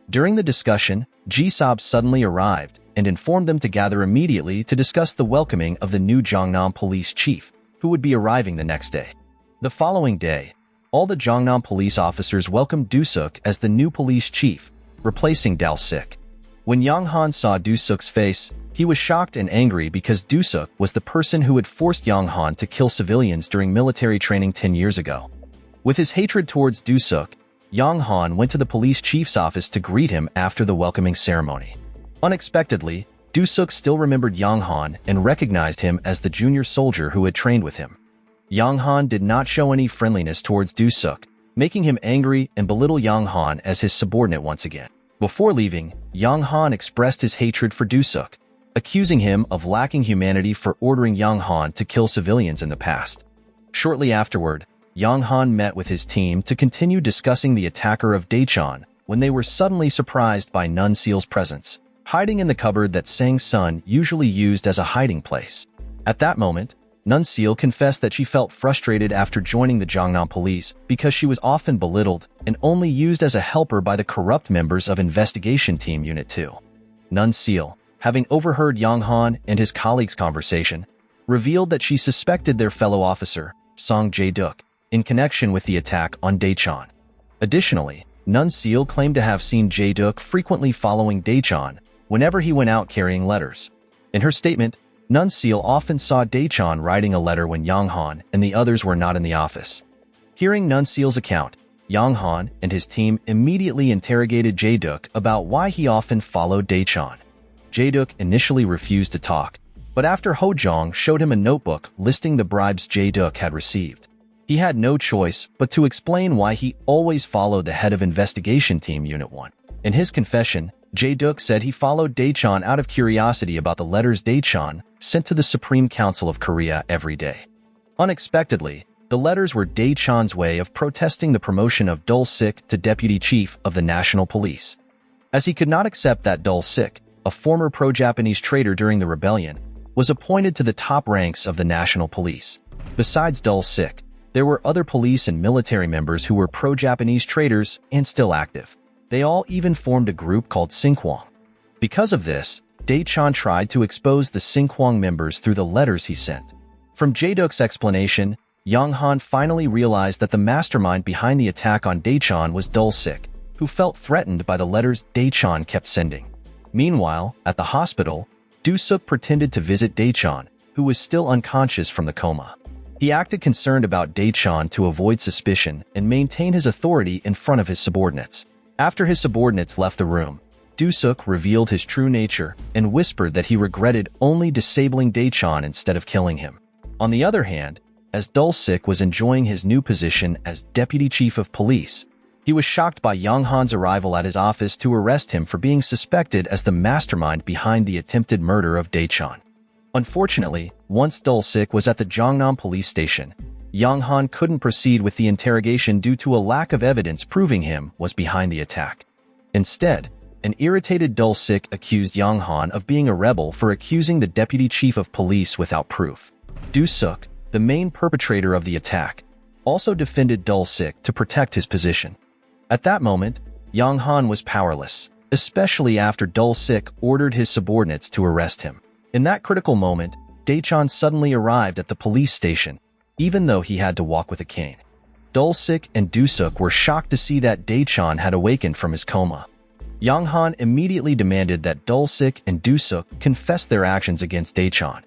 [SPEAKER 1] During the discussion, Ji-sob suddenly arrived and informed them to gather immediately to discuss the welcoming of the new Gangnam police chief, who would be arriving the next day. The following day, all the Gangnam police officers welcomed Do-suk as the new police chief, replacing Dal-sik. When Yeong-han saw Do-suk's face, he was shocked and angry because Do-suk was the person who had forced Yeong-han to kill civilians during military training 10 years ago. With his hatred towards Do-suk, Yeong-han went to the police chief's office to greet him after the welcoming ceremony. Unexpectedly, Do-suk still remembered Yeong-han and recognized him as the junior soldier who had trained with him. Yeong-han did not show any friendliness towards Do-suk, making him angry and belittle Yeong-han as his subordinate once again. Before leaving, Yeong-han expressed his hatred for Do-suk, accusing him of lacking humanity for ordering Yeong-han to kill civilians in the past. Shortly afterward, Yeong-han met with his team to continue discussing the attacker of Daechon when they were suddenly surprised by Nun Seal's presence, hiding in the cupboard that Sang-sun usually used as a hiding place. At that moment, Nun Seal confessed that she felt frustrated after joining the Gangnam police because she was often belittled and only used as a helper by the corrupt members of Investigation Team Unit 2. Nun Seal, having overheard Yeong-han and his colleagues' conversation, revealed that she suspected their fellow officer, Song Jae-duk, in connection with the attack on Daechon. Additionally, Nun Seal claimed to have seen Jae-duk frequently following Daechon whenever he went out carrying letters. In her statement, Nun Seal often saw Daechon writing a letter when Yeong-han and the others were not in the office. Hearing Nun Seal's account, Yeong-han and his team immediately interrogated Jae-duk about why he often followed Daechon. Jae-duk initially refused to talk, but after Ho-jong showed him a notebook listing the bribes Jae-duk had received, he had no choice but to explain why he always followed the head of Investigation Team Unit 1. In his confession, Jae-duk said he followed Daechon out of curiosity about the letters Daechon sent to the Supreme Council of Korea every day. Unexpectedly, the letters were Daechon's way of protesting the promotion of Dal-sik to Deputy Chief of the National Police. As he could not accept that Dal-sik, a former pro-Japanese traitor during the rebellion, was appointed to the top ranks of the National Police. Besides Dal-sik, there were other police and military members who were pro-Japanese traitors and still active. They all even formed a group called Sinkwang. Because of this, Daechon tried to expose the Sinkwang members through the letters he sent. From Jae-duk's explanation, Yeong-han finally realized that the mastermind behind the attack on Daechon was Dal-sik, who felt threatened by the letters Daechon kept sending. Meanwhile, at the hospital, Do-suk pretended to visit Daechon, who was still unconscious from the coma. He acted concerned about Dae-chan to avoid suspicion and maintain his authority in front of his subordinates. After his subordinates left the room, Do-suk revealed his true nature and whispered that he regretted only disabling Dae-chan instead of killing him. On the other hand, as Dul-sik was enjoying his new position as Deputy Chief of Police, he was shocked by Yeong-han's arrival at his office to arrest him for being suspected as the mastermind behind the attempted murder of Dae-chan. Unfortunately, once Dul-sik was at the Jongnam police station, Yeong-han couldn't proceed with the interrogation due to a lack of evidence proving him was behind the attack. Instead, an irritated Dul-sik accused Yeong-han of being a rebel for accusing the deputy chief of police without proof. Do-suk, the main perpetrator of the attack, also defended Dul-sik to protect his position. At that moment, Yeong-han was powerless, especially after Dul-sik ordered his subordinates to arrest him. In that critical moment, Dae-chan suddenly arrived at the police station, even though he had to walk with a cane. Dul-sik and Do-suk were shocked to see that Dae-chan had awakened from his coma. Yeong-han immediately demanded that Dul-sik and Do-suk confess their actions against Dae-chan.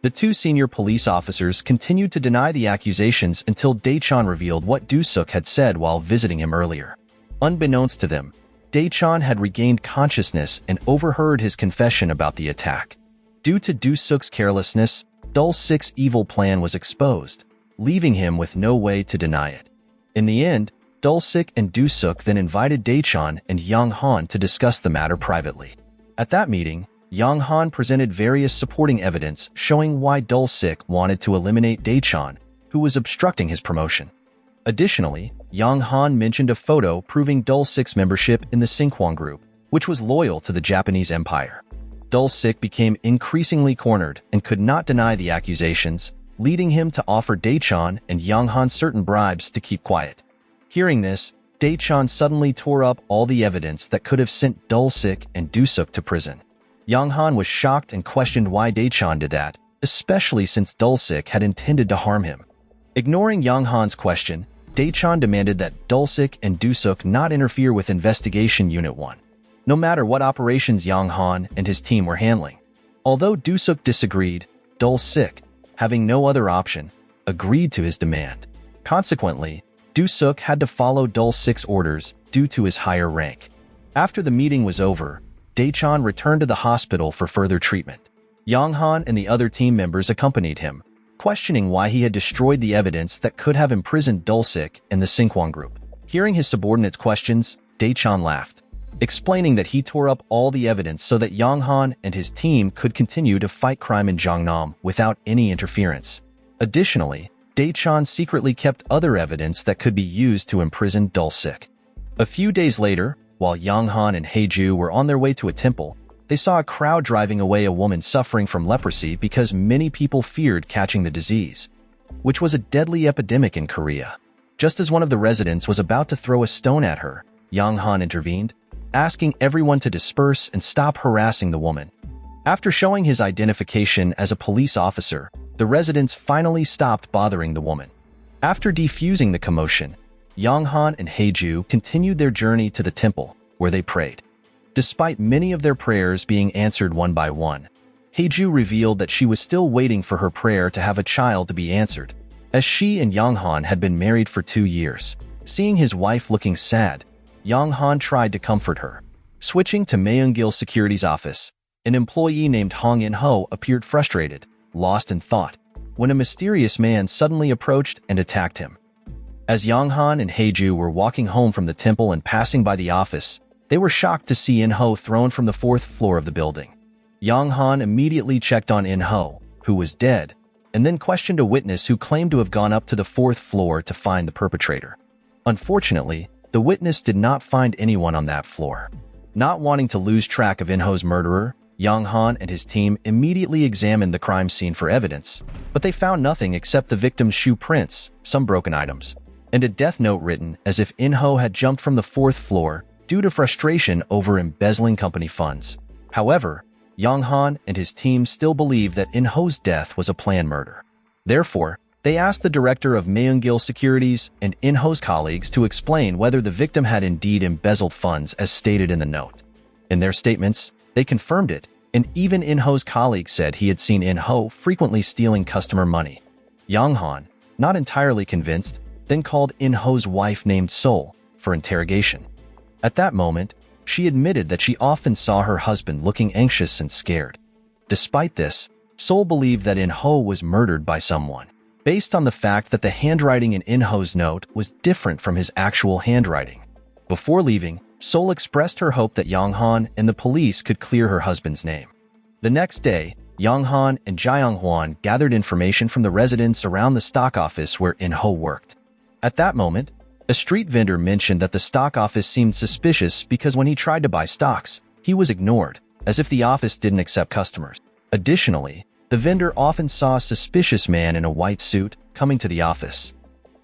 [SPEAKER 1] The two senior police officers continued to deny the accusations until Dae-chan revealed what Do-suk had said while visiting him earlier. Unbeknownst to them, Dae-chan had regained consciousness and overheard his confession about the attack. Due to Do-suk's carelessness, Dul-sik's evil plan was exposed, leaving him with no way to deny it. In the end, Dul-sik and Do-suk then invited Dae-chan and Yeong-han to discuss the matter privately. At that meeting, Yeong-han presented various supporting evidence showing why Dul-sik wanted to eliminate Dae-chan, who was obstructing his promotion. Additionally, Yeong-han mentioned a photo proving Dul-sik's membership in the Sinkwon group, which was loyal to the Japanese Empire. Dul-sik became increasingly cornered and could not deny the accusations, leading him to offer Dae-chan and Yeong-han certain bribes to keep quiet. Hearing this, Dae-chan suddenly tore up all the evidence that could have sent Dul-sik and Do-suk to prison. Yeong-han was shocked and questioned why Dae-chan did that, especially since Dul-sik had intended to harm him. Ignoring Yeong-han's question, Dae-chan demanded that Dul-sik and Do-suk not interfere with Investigation Unit 1, no matter what operations Yeong-han and his team were handling. Although Do-suk disagreed, Dul-sik, having no other option, agreed to his demand. Consequently, Do-suk had to follow Dul-sik's orders due to his higher rank. After the meeting was over, Dae-chan returned to the hospital for further treatment. Yeong-han and the other team members accompanied him, questioning why he had destroyed the evidence that could have imprisoned Dul-sik and the Sinkwon group. Hearing his subordinates' questions, Dae-chan laughed, explaining that he tore up all the evidence so that Yeong-han and his team could continue to fight crime in Jongnam without any interference. Additionally, Dae-chan secretly kept other evidence that could be used to imprison Dul-sik. A few days later, while Yeong-han and Hae-ju were on their way to a temple, they saw a crowd driving away a woman suffering from leprosy because many people feared catching the disease, which was a deadly epidemic in Korea. Just as one of the residents was about to throw a stone at her, Yeong-han intervened, asking everyone to disperse and stop harassing the woman. After showing his identification as a police officer, the residents finally stopped bothering the woman. After defusing the commotion, Yeong-han and Hae-ju continued their journey to the temple, where they prayed. Despite many of their prayers being answered one by one, Hae-ju revealed that she was still waiting for her prayer to have a child to be answered, as she and Yeong-han had been married for 2 years. Seeing his wife looking sad, Yeong-han tried to comfort her. Switching to Maeungil Security's office, an employee named Hong In-ho appeared frustrated, lost in thought, when a mysterious man suddenly approached and attacked him. As Yeong-han and Hae-ju were walking home from the temple and passing by the office, they were shocked to see In-ho thrown from the 4th floor of the building. Yeong-han immediately checked on In-ho, who was dead, and then questioned a witness who claimed to have gone up to the 4th floor to find the perpetrator. Unfortunately, the witness did not find anyone on that floor. Not wanting to lose track of In-ho's murderer, Yeong-han and his team immediately examined the crime scene for evidence, but they found nothing except the victim's shoe prints, some broken items, and a death note written as if In-ho had jumped from the 4th floor due to frustration over embezzling company funds. However, Yeong-han and his team still believe that In-ho's death was a planned murder. Therefore, they asked the director of Maeungil Securities and In-ho's colleagues to explain whether the victim had indeed embezzled funds as stated in the note. In their statements, they confirmed it, and even In-ho's colleagues said he had seen In-ho frequently stealing customer money. Yeong-han, not entirely convinced, then called In-ho's wife named Sol for interrogation. At that moment, she admitted that she often saw her husband looking anxious and scared. Despite this, Sol believed that In-ho was murdered by someone, based on the fact that the handwriting in In-ho's note was different from his actual handwriting. Before leaving, Sol expressed her hope that Yeong-han and the police could clear her husband's name. The next day, Yeong-han and Jae-young-hwan gathered information from the residents around the stock office where In-ho worked. At that moment, a street vendor mentioned that the stock office seemed suspicious because when he tried to buy stocks, he was ignored, as if the office didn't accept customers. Additionally, the vendor often saw a suspicious man in a white suit coming to the office.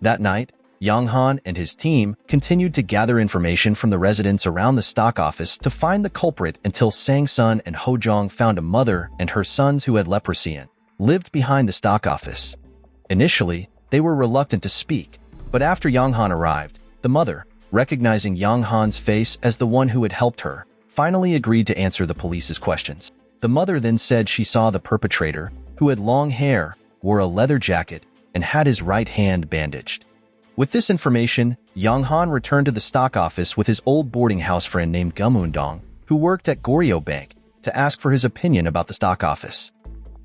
[SPEAKER 1] That night, Yeong-han and his team continued to gather information from the residents around the stock office to find the culprit until Sang-sun and Ho-jong found a mother and her sons who had leprosy and lived behind the stock office. Initially, they were reluctant to speak, but after Yeong-han arrived, the mother, recognizing Yeong-han's face as the one who had helped her, finally agreed to answer the police's questions. The mother then said she saw the perpetrator, who had long hair, wore a leather jacket, and had his right hand bandaged. With this information, Yeong-han returned to the stock office with his old boarding house friend named Gum Eun-dong, who worked at Goryeo Bank, to ask for his opinion about the stock office.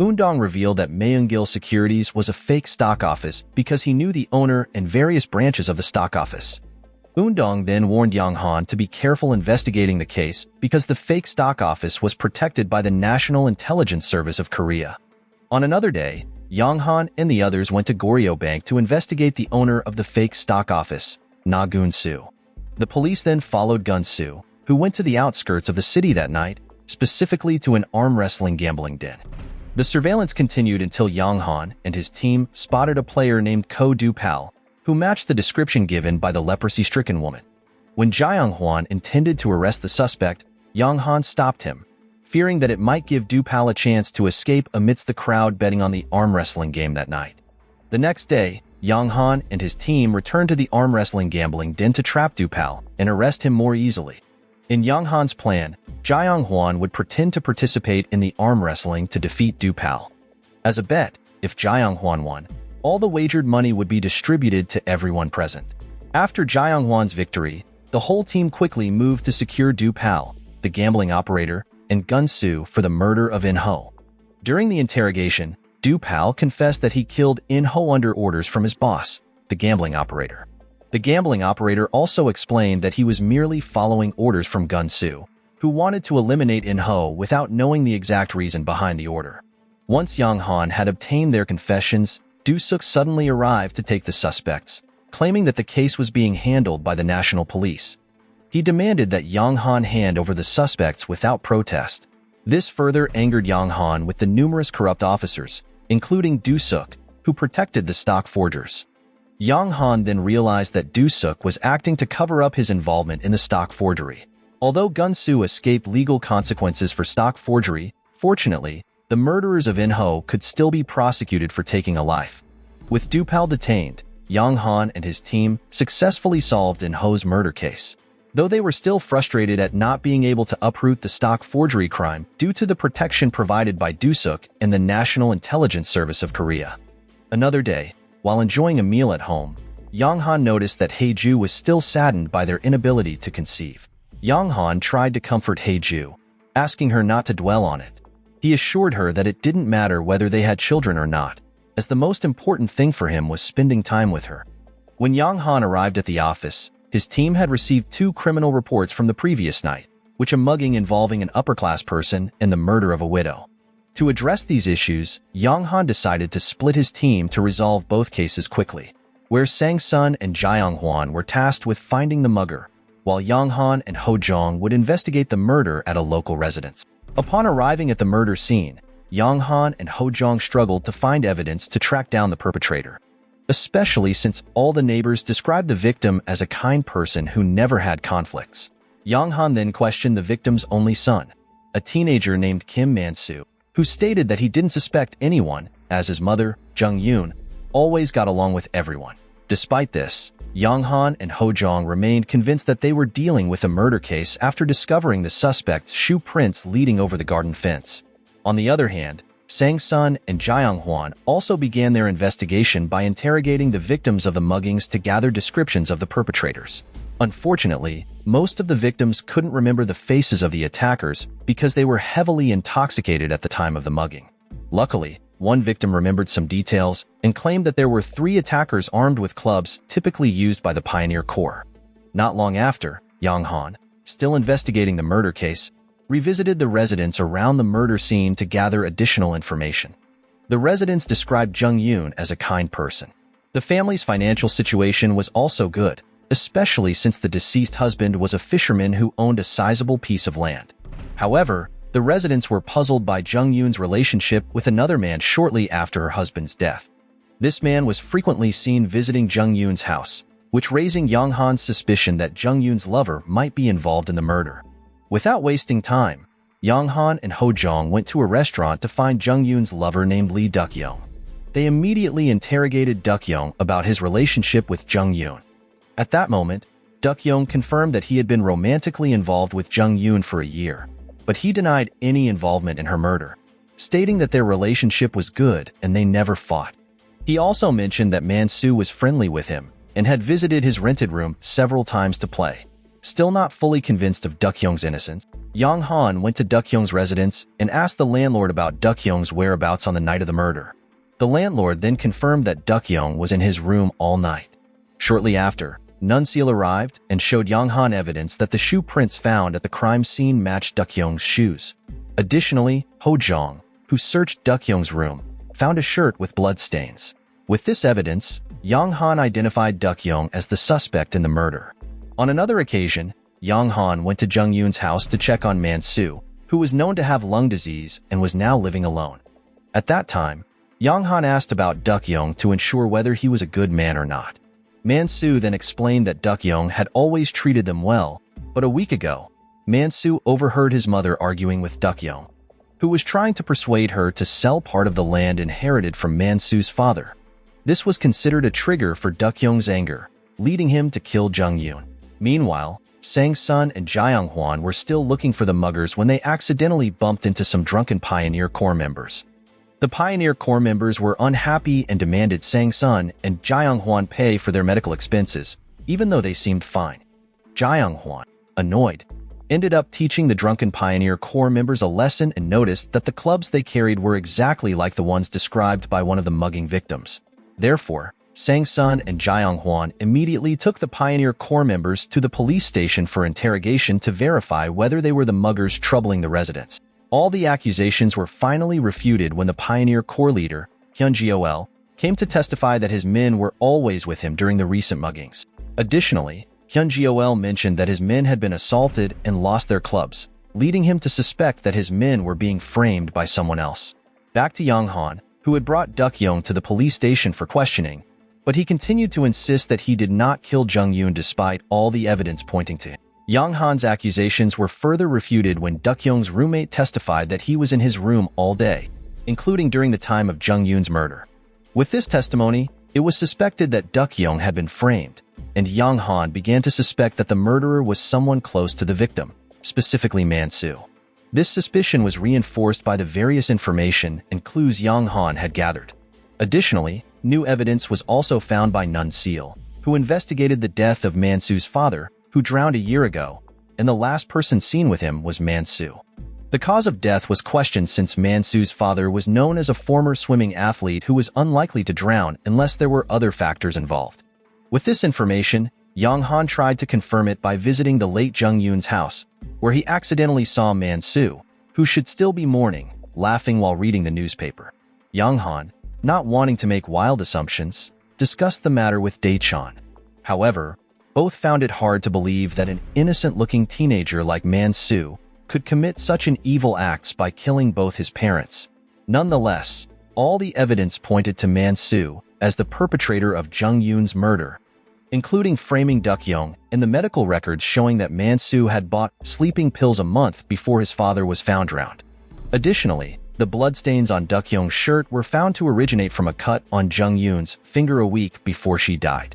[SPEAKER 1] Eun-dong revealed that Maeungil Securities was a fake stock office because he knew the owner and various branches of the stock office. Eun-dong then warned Yeong-han to be careful investigating the case because the fake stock office was protected by the National Intelligence Service of Korea. On another day, Yeong-han and the others went to Goryeo Bank to investigate the owner of the fake stock office, Na Gun-soo. The police then followed Gun-soo, who went to the outskirts of the city that night, specifically to an arm wrestling gambling den. The surveillance continued until Yeong-han and his team spotted a player named Ko Do-pal, who matched the description given by the leprosy-stricken woman. When Jae-young-hwan intended to arrest the suspect, Yeong-han stopped him, fearing that it might give Do-pal a chance to escape amidst the crowd betting on the arm wrestling game that night. The next day, Yeong-han and his team returned to the arm wrestling gambling den to trap Do-pal and arrest him more easily. In Yeong-han's plan, Jae-young-hwan would pretend to participate in the arm wrestling to defeat Do-pal. As a bet, if Jae-young-hwan won, all the wagered money would be distributed to everyone present. After Jae-young-hwan's victory, the whole team quickly moved to secure Do-pal, the gambling operator, and Gun-soo for the murder of In-ho. During the interrogation, Do-pal confessed that he killed In-ho under orders from his boss, the gambling operator. The gambling operator also explained that he was merely following orders from Gun-soo, who wanted to eliminate In-ho without knowing the exact reason behind the order. Once Yeong-han had obtained their confessions, Do-suk suddenly arrived to take the suspects, claiming that the case was being handled by the national police. He demanded that Yeong-han hand over the suspects without protest. This further angered Yeong-han with the numerous corrupt officers, including Do-suk, who protected the stock forgers. Yeong-han then realized that Do-suk was acting to cover up his involvement in the stock forgery. Although Gun-soo escaped legal consequences for stock forgery, fortunately, the murderers of In-ho could still be prosecuted for taking a life. With Do-pal detained, Yeong-han and his team successfully solved In-ho's murder case. Though they were still frustrated at not being able to uproot the stock forgery crime due to the protection provided by Do-suk and the National Intelligence Service of Korea. Another day, while enjoying a meal at home, Yeong-han noticed that Hae-ju was still saddened by their inability to conceive. Yeong-han tried to comfort Hae-ju, asking her not to dwell on it. He assured her that it didn't matter whether they had children or not, as the most important thing for him was spending time with her. When Yeong-han arrived at the office, his team had received 2 criminal reports from the previous night, which a mugging involving an upper-class person and the murder of a widow. To address these issues, Yeong-han decided to split his team to resolve both cases quickly, where Sang-sun and Jae-young-hwan were tasked with finding the mugger, while Yeong-han and Ho-jong would investigate the murder at a local residence. Upon arriving at the murder scene, Yeong-han and Ho-jong struggled to find evidence to track down the perpetrator, especially since all the neighbors described the victim as a kind person who never had conflicts. Yeong-han then questioned the victim's only son, a teenager named Kim Man-soo, who stated that he didn't suspect anyone, as his mother, Jung-yoon, always got along with everyone. Despite this, Yeong-han and Ho-jong remained convinced that they were dealing with a murder case after discovering the suspect's shoe prints leading over the garden fence. On the other hand, Sang-sun and Jae-hwan also began their investigation by interrogating the victims of the muggings to gather descriptions of the perpetrators. Unfortunately, most of the victims couldn't remember the faces of the attackers because they were heavily intoxicated at the time of the mugging. Luckily, one victim remembered some details and claimed that there were 3 attackers armed with clubs typically used by the Pioneer Corps. Not long after, Yeong-han, still investigating the murder case, revisited the residence around the murder scene to gather additional information. The residents described Jung-yoon as a kind person. The family's financial situation was also good, especially since the deceased husband was a fisherman who owned a sizable piece of land. However, the residents were puzzled by Jung-yoon's relationship with another man shortly after her husband's death. This man was frequently seen visiting Jung-yoon's house, which raising Yeong-han's suspicion that Jung-yoon's lover might be involved in the murder. Without wasting time, Yeong-han and Ho-jong went to a restaurant to find Jung-yoon's lover named Lee Duk-young. They immediately interrogated Duk-young about his relationship with Jung-yoon. At that moment, Duk-young confirmed that he had been romantically involved with Jung-yoon for a year, but he denied any involvement in her murder, stating that their relationship was good and they never fought. He also mentioned that Man-soo was friendly with him and had visited his rented room several times to play. Still not fully convinced of Duk-young's innocence, Yeong-han went to Duk-young's residence and asked the landlord about Duk-young's whereabouts on the night of the murder. The landlord then confirmed that Duk-young was in his room all night. Shortly after, Nunseal arrived and showed Yeong-han evidence that the shoe prints found at the crime scene matched Duk-young's shoes. Additionally, Ho-jong, who searched Duk-young's room, found a shirt with blood stains. With this evidence, Yeong-han identified Duk-young as the suspect in the murder. On another occasion, Yeong-han went to Jung-yoon's house to check on Man-soo, who was known to have lung disease and was now living alone. At that time, Yeong-han asked about Duk-young to ensure whether he was a good man or not. Man-soo then explained that Duk-young had always treated them well, but a week ago, Man-soo overheard his mother arguing with Duk-young, who was trying to persuade her to sell part of the land inherited from Man-soo's father. This was considered a trigger for Duk-young's anger, leading him to kill Jung-yoon. Meanwhile, Sang-sun and Jae-hwan were still looking for the muggers when they accidentally bumped into some drunken Pioneer Corps members. The Pioneer Corps members were unhappy and demanded Sang-sun and Jae-hwan pay for their medical expenses, even though they seemed fine. Jae-hwan, annoyed, ended up teaching the drunken Pioneer Corps members a lesson and noticed that the clubs they carried were exactly like the ones described by one of the mugging victims. Therefore, Sang-sun and Jae-hwan immediately took the Pioneer Corps members to the police station for interrogation to verify whether they were the muggers troubling the residents. All the accusations were finally refuted when the Pioneer Corps leader, Hyun-jol, came to testify that his men were always with him during the recent muggings. Additionally, Hyun-jol mentioned that his men had been assaulted and lost their clubs, leading him to suspect that his men were being framed by someone else. Back to Yeong-han, who had brought Duk-young to the police station for questioning, but he continued to insist that he did not kill Jung-yoon despite all the evidence pointing to him. Yeong-han's accusations were further refuted when Duk-young's roommate testified that he was in his room all day, including during the time of Jung-yoon's murder. With this testimony, it was suspected that Duk-young had been framed, and Yeong-han began to suspect that the murderer was someone close to the victim, specifically Man-soo. This suspicion was reinforced by the various information and clues Yeong-han had gathered. Additionally, new evidence was also found by Nunseal, who investigated the death of Man-soo's father, who drowned a year ago, and the last person seen with him was Man-soo. The cause of death was questioned since Man-soo's father was known as a former swimming athlete who was unlikely to drown unless there were other factors involved. With this information, Yeong-han tried to confirm it by visiting the late Jung-yoon's house, where he accidentally saw Man-soo, who should still be mourning, laughing while reading the newspaper. Yeong-han, not wanting to make wild assumptions, discussed the matter with Dae-chan. However, both found it hard to believe that an innocent-looking teenager like Man-soo could commit such an evil acts by killing both his parents. Nonetheless, all the evidence pointed to Man-soo as the perpetrator of Jung-yoon's murder, including framing Duk-young and the medical records showing that Man-soo had bought sleeping pills a month before his father was found drowned. Additionally, the bloodstains on Duk-young's shirt were found to originate from a cut on Jung-yoon's finger a week before she died.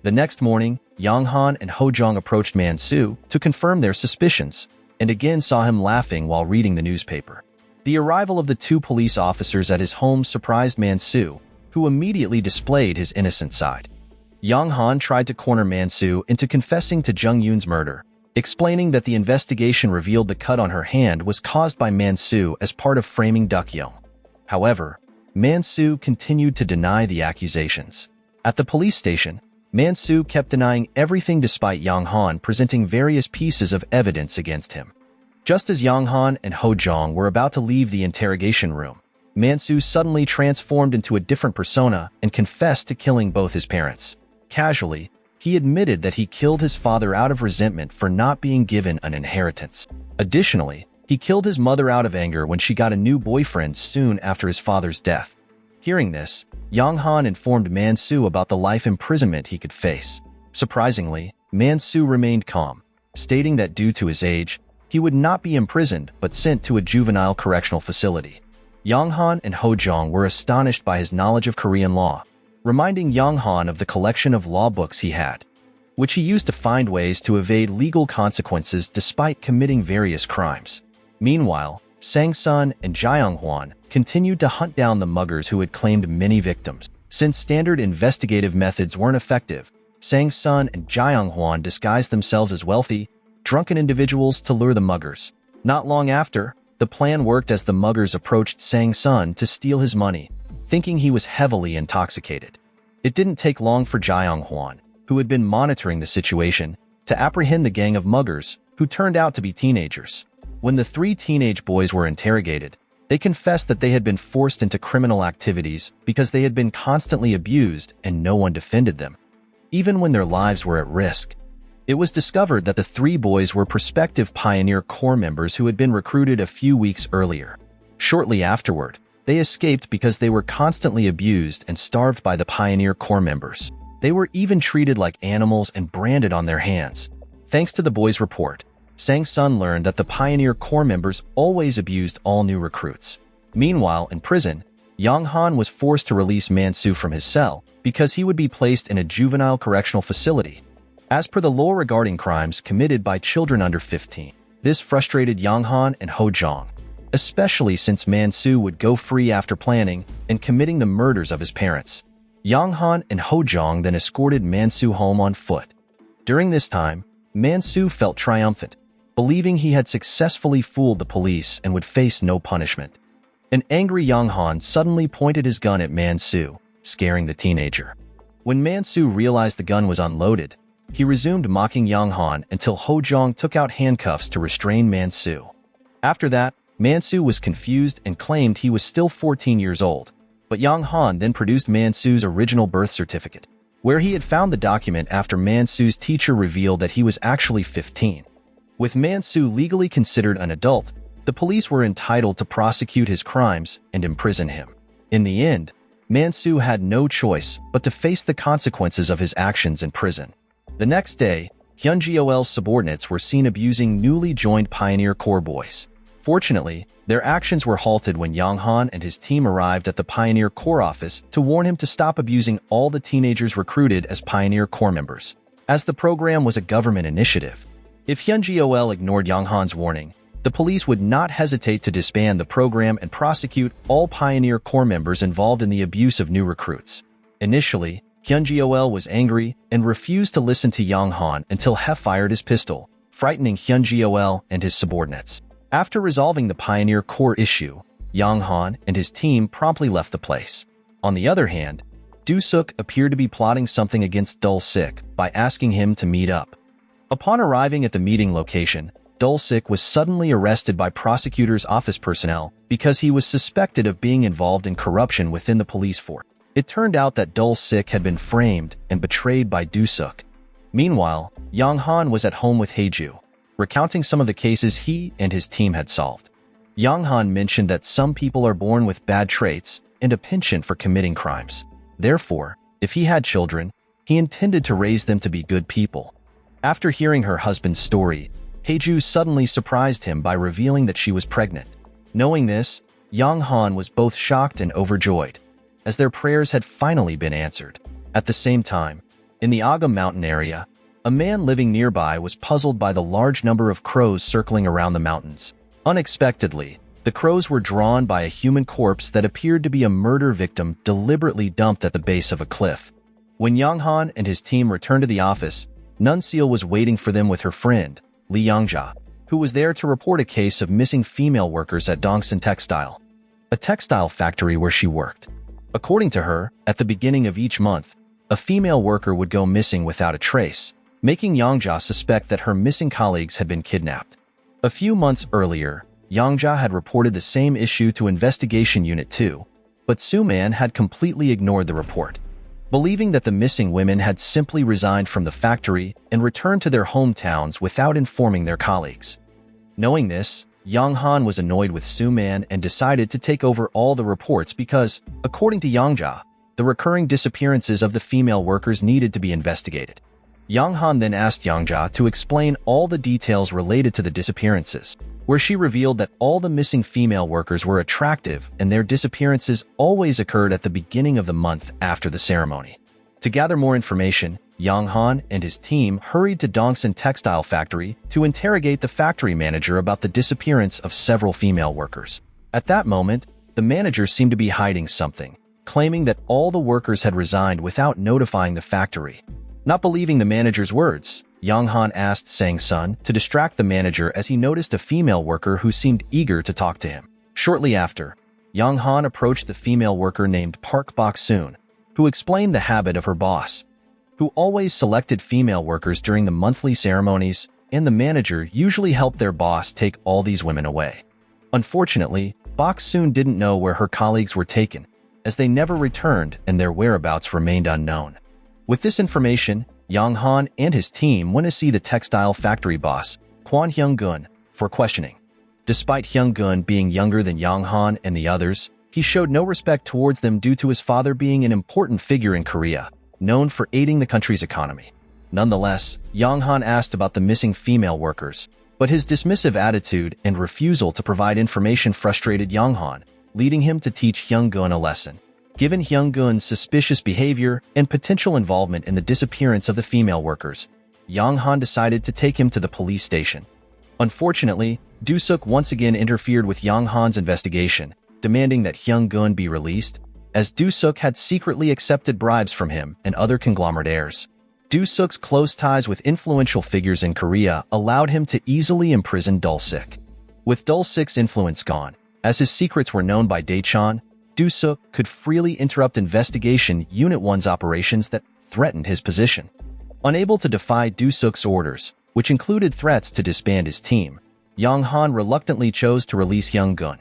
[SPEAKER 1] The next morning, Yeong-han and Ho-jong approached Man-soo to confirm their suspicions, and again saw him laughing while reading the newspaper. The arrival of the two police officers at his home surprised Man-soo, who immediately displayed his innocent side. Yeong-han tried to corner Man-soo into confessing to Jung-yoon's murder, explaining that the investigation revealed the cut on her hand was caused by Man-soo as part of framing Duk-young. However, Man-soo continued to deny the accusations. At the police station, Man-soo kept denying everything despite Yeong-han presenting various pieces of evidence against him. Just as Yeong-han and Ho-jong were about to leave the interrogation room, Man-soo suddenly transformed into a different persona and confessed to killing both his parents. Casually, he admitted that he killed his father out of resentment for not being given an inheritance. Additionally, he killed his mother out of anger when she got a new boyfriend soon after his father's death. Hearing this, Yeong-han informed Man-soo about the life imprisonment he could face. Surprisingly, Man-soo remained calm, stating that due to his age, he would not be imprisoned but sent to a juvenile correctional facility. Yeong-han and Ho-jong were astonished by his knowledge of Korean law, reminding Yeong-han of the collection of law books he had, which he used to find ways to evade legal consequences despite committing various crimes. Meanwhile, Sang-sun and Jaeyoung-hwan continued to hunt down the muggers who had claimed many victims. Since standard investigative methods weren't effective, Sang-sun and Jaeyoung-hwan disguised themselves as wealthy, drunken individuals to lure the muggers. Not long after, the plan worked as the muggers approached Sang-sun to steal his money, thinking he was heavily intoxicated. It didn't take long for Jaeyoung-hwan, who had been monitoring the situation, to apprehend the gang of muggers, who turned out to be teenagers. When the three teenage boys were interrogated, they confessed that they had been forced into criminal activities because they had been constantly abused and no one defended them, even when their lives were at risk. It was discovered that the three boys were prospective Pioneer Corps members who had been recruited a few weeks earlier. Shortly afterward, they escaped because they were constantly abused and starved by the Pioneer Corps members. They were even treated like animals and branded on their hands. Thanks to the boys' report, Sang-sun learned that the Pioneer Corps members always abused all new recruits. Meanwhile, in prison, Yeong-han was forced to release Man-soo from his cell because he would be placed in a juvenile correctional facility. As per the law regarding crimes committed by children under 15, this frustrated Yeong-han and Ho-jong, especially since Man-soo would go free after planning and committing the murders of his parents. Yeong-han and Ho-jong then escorted Man-soo home on foot. During this time, Man-soo felt triumphant, believing he had successfully fooled the police and would face no punishment. An angry Yeong-han suddenly pointed his gun at Man-soo, scaring the teenager. When Man-soo realized the gun was unloaded, he resumed mocking Yeong-han until Ho-jong took out handcuffs to restrain Man-soo. After that, Man-soo was confused and claimed he was still 14 years old, but Yeong-han then produced Man-soo's original birth certificate, where he had found the document after Man-soo's teacher revealed that he was actually 15. With Man-soo legally considered an adult, the police were entitled to prosecute his crimes and imprison him. In the end, Man-soo had no choice but to face the consequences of his actions in prison. The next day, Hyun-Ji-ol's subordinates were seen abusing newly joined Pioneer Corps boys. Fortunately, their actions were halted when Yeong-han and his team arrived at the Pioneer Corps office to warn him to stop abusing all the teenagers recruited as Pioneer Corps members, as the program was a government initiative. If Hyun-Ji-ol ignored Yeong-han's warning, the police would not hesitate to disband the program and prosecute all Pioneer Corps members involved in the abuse of new recruits. Initially, Hyun-Ji-ol was angry and refused to listen to Yeong-han until Hef fired his pistol, frightening Hyun-Ji-ol and his subordinates. After resolving the Pioneer Corps issue, Yeong-han and his team promptly left the place. On the other hand, Do-suk appeared to be plotting something against Dul-sik by asking him to meet up. Upon arriving at the meeting location, Dul-sik was suddenly arrested by prosecutor's office personnel because he was suspected of being involved in corruption within the police force. It turned out that Dul-sik had been framed and betrayed by Do-suk. Meanwhile, Yeong-han was at home with Hae-ju, recounting some of the cases he and his team had solved. Yeong-han mentioned that some people are born with bad traits and a penchant for committing crimes. Therefore, if he had children, he intended to raise them to be good people. After hearing her husband's story, Hae-ju suddenly surprised him by revealing that she was pregnant. Knowing this, Yeong-han was both shocked and overjoyed, as their prayers had finally been answered. At the same time, in the Agam mountain area, a man living nearby was puzzled by the large number of crows circling around the mountains. Unexpectedly, The crows were drawn by a human corpse that appeared to be a murder victim deliberately dumped at the base of a cliff. When Yeong-han and his team returned to the office, Nun Seal was waiting for them with her friend, Lee Young-ja, who was there to report a case of missing female workers at Dongsan Textile, a textile factory where she worked. According to her, at the beginning of each month, a female worker would go missing without a trace, making Young-ja suspect that her missing colleagues had been kidnapped. A few months earlier, Young-ja had reported the same issue to Investigation Unit 2, but Soo-man had completely ignored the report, believing that the missing women had simply resigned from the factory and returned to their hometowns without informing their colleagues. Knowing this, Yeong-han was annoyed with Soo-man and decided to take over all the reports because, according to Young-ja, the recurring disappearances of the female workers needed to be investigated. Yeong-han then asked Young-ja to explain all the details related to the disappearances, where she revealed that all the missing female workers were attractive and their disappearances always occurred at the beginning of the month after the ceremony. To gather more information, Yeong-han and his team hurried to Dongsan Textile Factory to interrogate the factory manager about the disappearance of several female workers. At that moment, the manager seemed to be hiding something, claiming that all the workers had resigned without notifying the factory. Not believing the manager's words, Yeong-han asked Sang-sun to distract the manager as he noticed a female worker who seemed eager to talk to him. Shortly after, Yeong-han approached the female worker named Park Bok-soon, who explained the habit of her boss, who always selected female workers during the monthly ceremonies, and the manager usually helped their boss take all these women away. Unfortunately, Bok-soon didn't know where her colleagues were taken, as they never returned and their whereabouts remained unknown. With this information, Yeong-han and his team went to see the textile factory boss, Kwon Hyung-gun, for questioning. Despite Hyung-gun being younger than Yeong-han and the others, he showed no respect towards them due to his father being an important figure in Korea, known for aiding the country's economy. Nonetheless, Yeong-han asked about the missing female workers, but his dismissive attitude and refusal to provide information frustrated Yeong-han, leading him to teach Hyung-gun a lesson. Given Hyung-gun's suspicious behavior and potential involvement in the disappearance of the female workers, Yeong-han decided to take him to the police station. Unfortunately, Do-suk once again interfered with Yeong-han's investigation, demanding that Hyung-gun be released, as Do-suk had secretly accepted bribes from him and other conglomerate heirs. Do-suk's close ties with influential figures in Korea allowed him to easily imprison Do-suk. With Do-suk's influence gone, as his secrets were known by Dae-chan, Do-suk could freely interrupt Investigation Unit 1's operations that threatened his position. Unable to defy Do-suk's orders, which included threats to disband his team, Yeong-han reluctantly chose to release Hyung-gun.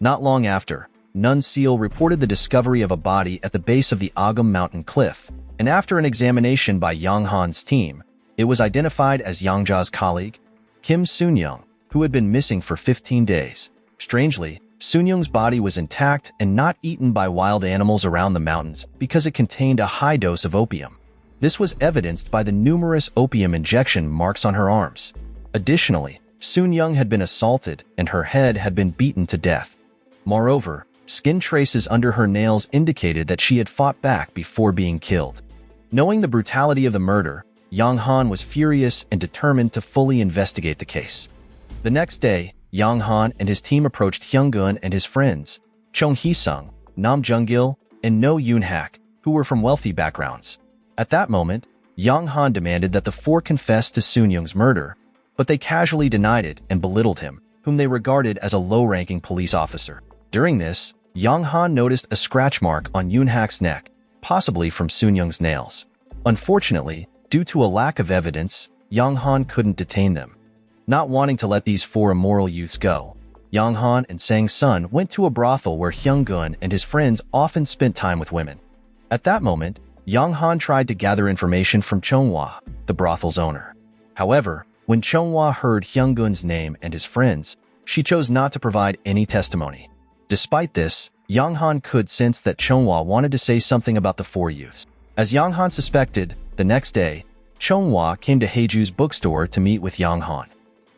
[SPEAKER 1] Not long after, Nun Seal reported the discovery of a body at the base of the Agum Mountain cliff, and after an examination by Yeong-han's team, it was identified as Young-ja's colleague, Kim Soon-young, who had been missing for 15 days. Strangely, Soon-young's body was intact and not eaten by wild animals around the mountains because it contained a high dose of opium. This was evidenced by the numerous opium injection marks on her arms. Additionally, Soon-young had been assaulted and her head had been beaten to death. Moreover, skin traces under her nails indicated that she had fought back before being killed. Knowing the brutality of the murder, Yeong-han was furious and determined to fully investigate the case. The next day, Yeong-han and his team approached Hyung-gun and his friends, Chung Hee-sung, Nam Jung-gil, and No Yoon-hak, who were from wealthy backgrounds. At that moment, Yeong-han demanded that the four confess to Soon-young's murder, but they casually denied it and belittled him, whom they regarded as a low-ranking police officer. During this, Yeong-han noticed a scratch mark on Yoon-hak's neck, possibly from Soon-young's nails. Unfortunately, due to a lack of evidence, Yeong-han couldn't detain them. Not wanting to let these four immoral youths go, Yeong-han and Sang-sun went to a brothel where Hyung-gun and his friends often spent time with women. At that moment, Yeong-han tried to gather information from Chung-hwa, the brothel's owner. However, when Chung-hwa heard Hyung-gun's name and his friends, she chose not to provide any testimony. Despite this, Yeong-han could sense that Chung-hwa wanted to say something about the four youths. As Yeong-han suspected, the next day, Chung-hwa came to Haeju's bookstore to meet with Yeong-han.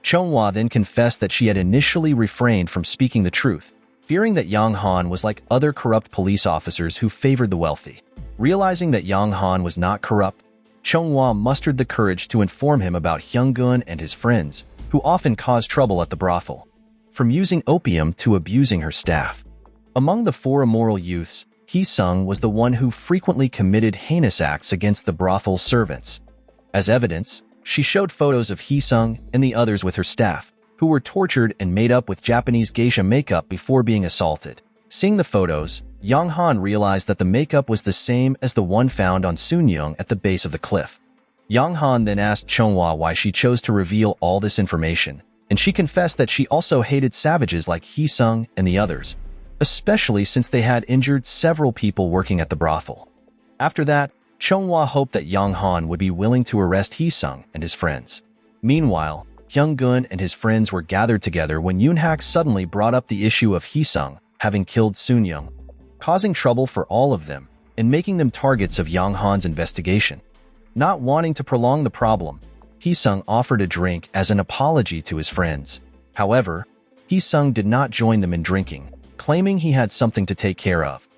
[SPEAKER 1] Chung-hwa then confessed that she had initially refrained from speaking the truth, fearing that Yeong-han was like other corrupt police officers who favored the wealthy. Realizing that Yeong-han was not corrupt, Chung-hwa mustered the courage to inform him about Hyung-gun and his friends, who often caused trouble at the brothel. from using opium to abusing her staff. Among the four immoral youths, Hee-sung was the one who frequently committed heinous acts against the brothel's servants. As evidence, she showed photos of Hee-sung and the others with her staff, who were tortured and made up with Japanese geisha makeup before being assaulted. Seeing the photos, Yeong-han realized that the makeup was the same as the one found on Soon-young at the base of the cliff. Yeong-han then asked Chung-hwa why she chose to reveal all this information, and she confessed that she also hated savages like Hee-sung and the others, especially since they had injured several people working at the brothel. After that, Chung-hwa hoped that Yeong-han would be willing to arrest Hee-sung and his friends. Meanwhile, Hyung-gun and his friends were gathered together when Yoon-hak suddenly brought up the issue of Hee-sung having killed Soon-young, causing trouble for all of them and making them targets of Yeong-han's investigation. Not wanting to prolong the problem, Hee-sung offered a drink as an apology to his friends. However, Hee-sung did not join them in drinking, claiming he had something to take care of.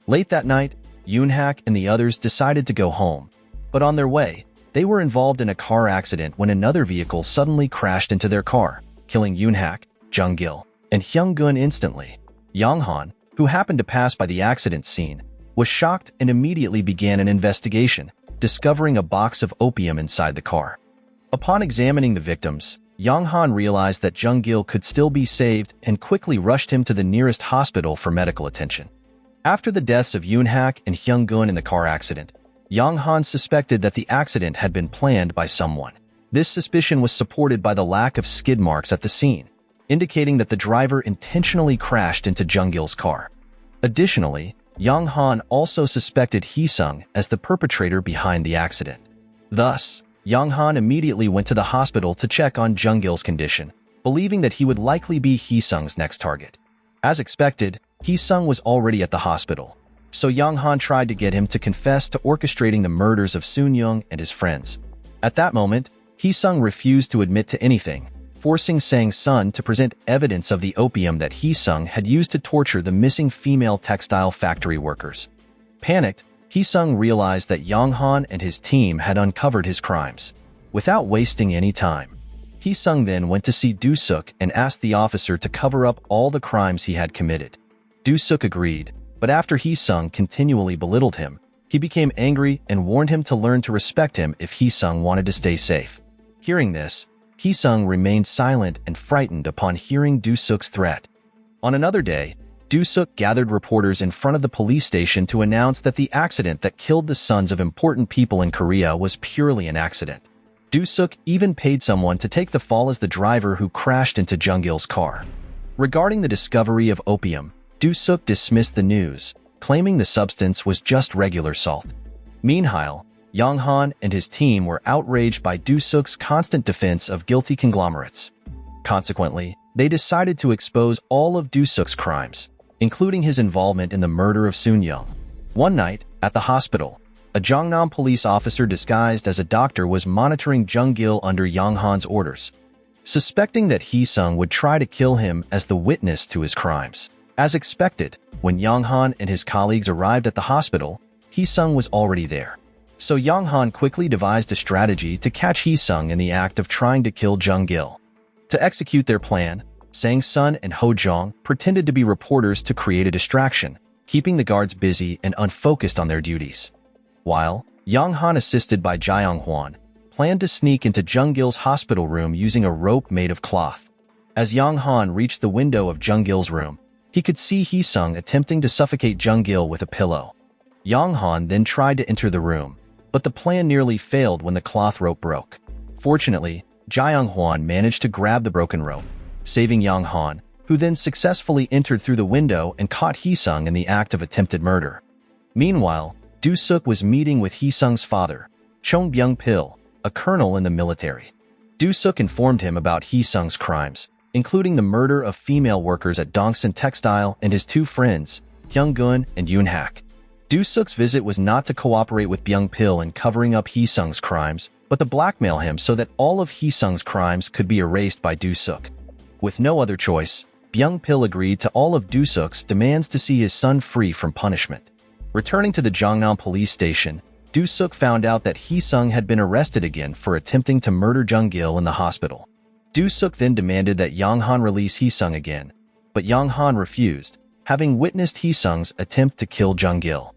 [SPEAKER 1] Late that night, Yoon-hak and the others decided to go home, but on their way, they were involved in a car accident when another vehicle suddenly crashed into their car, killing Yoon-hak, Jung-gil, and Hyung-gun instantly. Yeong-han, who happened to pass by the accident scene, was shocked and immediately began an investigation, discovering a box of opium inside the car. Upon examining the victims, Yeong-han realized that Jung-gil could still be saved and quickly rushed him to the nearest hospital for medical attention. After the deaths of Yoon-hak and Hyung-gun in the car accident, Yeong-han suspected that the accident had been planned by someone. This suspicion was supported by the lack of skid marks at the scene, indicating that the driver intentionally crashed into Jung-gil's car. Additionally, Yeong-han also suspected Hee-sung as the perpetrator behind the accident. Thus, Yeong-han immediately went to the hospital to check on Jung-gil's condition, believing that he would likely be Hee-sung's next target. As expected, Hee-sung was already at the hospital, so Yeong-han tried to get him to confess to orchestrating the murders of Soon-young and his friends. At that moment, Hee-sung refused to admit to anything, forcing Sang-sun to present evidence of the opium that Hee-sung had used to torture the missing female textile factory workers. Panicked, Hee-sung realized that Yeong-han and his team had uncovered his crimes. Without wasting any time, Hee-sung then went to see Do-suk and asked the officer to cover up all the crimes he had committed. Do-suk agreed, but after Hee-sung continually belittled him, he became angry and warned him to learn to respect him if Hee-sung wanted to stay safe. Hearing this, Hee-sung remained silent and frightened upon hearing Do-suk's threat. On another day, Do-suk gathered reporters in front of the police station to announce that the accident that killed the sons of important people in Korea was purely an accident. Do-suk even paid someone to take the fall as the driver who crashed into Jung-gil's car. Regarding the discovery of opium, Do-suk dismissed the news, claiming the substance was just regular salt. Meanwhile, Yeong-han and his team were outraged by Do-suk's constant defense of guilty conglomerates. Consequently, they decided to expose all of Do-suk's crimes, including his involvement in the murder of Soon-young. One night, at the hospital, a Jeonnam police officer disguised as a doctor was monitoring Jung-gil under Yeong-han's orders, suspecting that Hee-sung would try to kill him as the witness to his crimes. As expected, when Yeong-han and his colleagues arrived at the hospital, Hee-sung was already there. So Yeong-han quickly devised a strategy to catch Hee-sung in the act of trying to kill Jung-gil. To execute their plan, Sang-sun and Ho-jong pretended to be reporters to create a distraction, keeping the guards busy and unfocused on their duties. While Yeong-han, assisted by Jae-young-hwan, planned to sneak into Jung-gil's hospital room using a rope made of cloth. As Yeong-han reached the window of Jung-gil's room, he could see Hee-sung attempting to suffocate Jung-gil with a pillow. Yeong-han then tried to enter the room, but the plan nearly failed when the cloth rope broke. Fortunately, Jae-young-hwan managed to grab the broken rope, saving Yeong-han, who then successfully entered through the window and caught Hee-sung in the act of attempted murder. Meanwhile, Do-suk was meeting with Hee-sung's father, Chung Byung-pil, a colonel in the military. Do-suk informed him about Hee-sung's crimes, including the murder of female workers at Dongsan Textile and his two friends, Hyung-gun and Yoon-hak. Do-suk's visit was not to cooperate with Byung-pil in covering up Hee-sung's crimes, but to blackmail him so that all of Hee-sung's crimes could be erased by Do-suk. With no other choice, Byung-pil agreed to all of Do-suk's demands to see his son free from punishment. Returning to the Jeonnam police station, Do-suk found out that Hee-sung had been arrested again for attempting to murder Jung-gil in the hospital. Do-suk then demanded that Yeong-han release Hee-sung again, but Yeong-han refused, having witnessed Hee-sung's attempt to kill Jung-gil.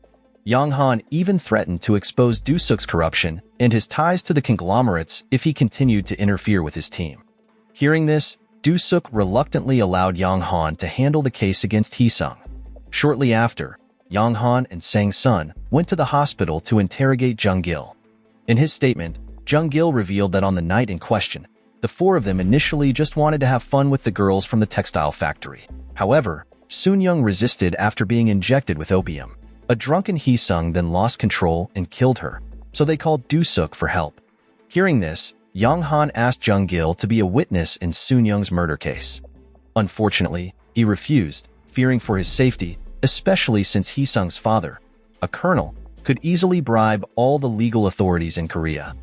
[SPEAKER 1] Yeong-han even threatened to expose Do-suk's corruption and his ties to the conglomerates if he continued to interfere with his team. Hearing this, Do-suk reluctantly allowed Yeong-han to handle the case against Hee-sung. Shortly after, Yeong-han and Sang-sun went to the hospital to interrogate Jung-gil. In his statement, Jung-gil revealed that on the night in question, the four of them initially just wanted to have fun with the girls from the textile factory. However, Soon-young resisted after being injected with opium. A drunken Hee-sung then lost control and killed her, so they called Do-suk for help. Hearing this, Yeong-han asked Jung-gil to be a witness in Soon-young's murder case. Unfortunately, he refused, fearing for his safety, especially since Hee-sung's father, a colonel, could easily bribe all the legal authorities in Korea.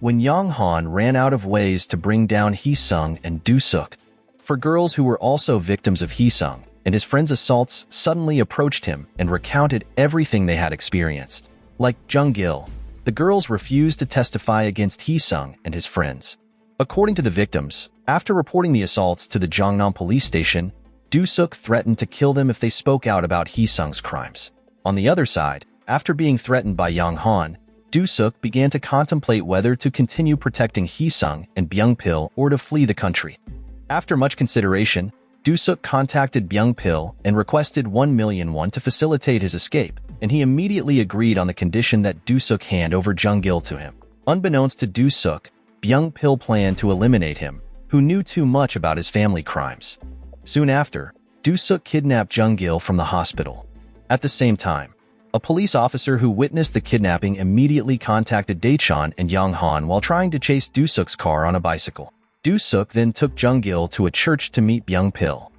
[SPEAKER 1] When Yeong-han ran out of ways to bring down Hee-sung and Do-suk, for girls who were also victims of Hee-sung and his friends' assaults suddenly approached him and recounted everything they had experienced. Like Jung-gil, the girls refused to testify against Hee-sung and his friends. According to the victims, after reporting the assaults to the Jongnam police station, Do-suk threatened to kill them if they spoke out about Hee-sung's crimes. On the other side, after being threatened by Yeong-han, Do-suk began to contemplate whether to continue protecting Hee-sung and Byung-pil or to flee the country. After much consideration, Do-suk contacted Byung-pil and requested 1 million won to facilitate his escape, and he immediately agreed on the condition that Do-suk hand over Jung-gil to him. Unbeknownst to Do-suk, Byung-pil planned to eliminate him, who knew too much about his family crimes. Soon after, Do-suk kidnapped Jung-gil from the hospital. At the same time, a police officer who witnessed the kidnapping immediately contacted Daechon and Yeong-han while trying to chase Do-suk's car on a bicycle. Do-suk then took Jung-gil to a church to meet Byung-pil.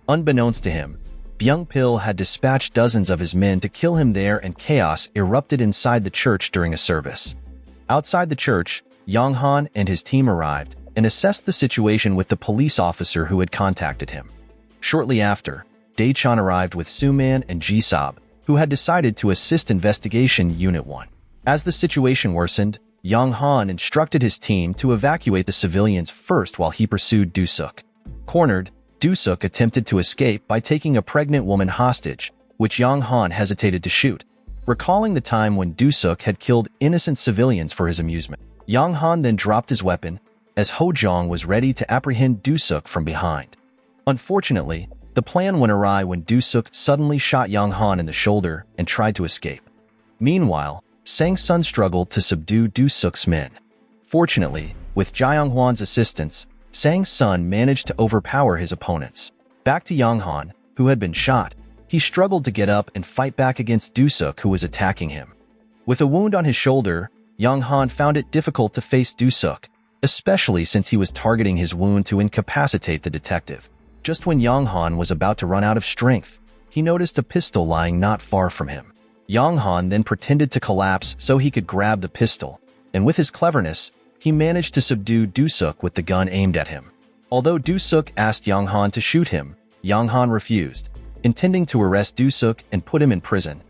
[SPEAKER 1] Unbeknownst to him, Byung-pil had dispatched dozens of his men to kill him there, and chaos erupted inside the church during a service. Outside the church, Yeong-han and his team arrived and assessed the situation with the police officer who had contacted him. Shortly after, Daechon arrived with Suman and Ji-sob, who had decided to assist Investigation Unit 1. As the situation worsened, Yeong-han instructed his team to evacuate the civilians first while he pursued Do-suk. Cornered, Do-suk attempted to escape by taking a pregnant woman hostage, which Yeong-han hesitated to shoot, recalling the time when Do-suk had killed innocent civilians for his amusement. Yeong-han then dropped his weapon, as Ho-jong was ready to apprehend Do-suk from behind. Unfortunately, the plan went awry when Do-suk suddenly shot Yeong-han in the shoulder and tried to escape. Meanwhile, Sang-sun struggled to subdue Do-suk's men. Fortunately, with Jae-young-hwan's assistance, Sang-sun managed to overpower his opponents. Back to Yeong-han, who had been shot, he struggled to get up and fight back against Do-suk, who was attacking him. With a wound on his shoulder, Yeong-han found it difficult to face Do-suk, especially since he was targeting his wound to incapacitate the detective. Just when Yeong-han was about to run out of strength, he noticed a pistol lying not far from him. Yeong-han then pretended to collapse so he could grab the pistol, and with his cleverness, he managed to subdue Do-suk with the gun aimed at him. Although Do-suk asked Yeong-han to shoot him, Yeong-han refused, intending to arrest Do-suk and put him in prison.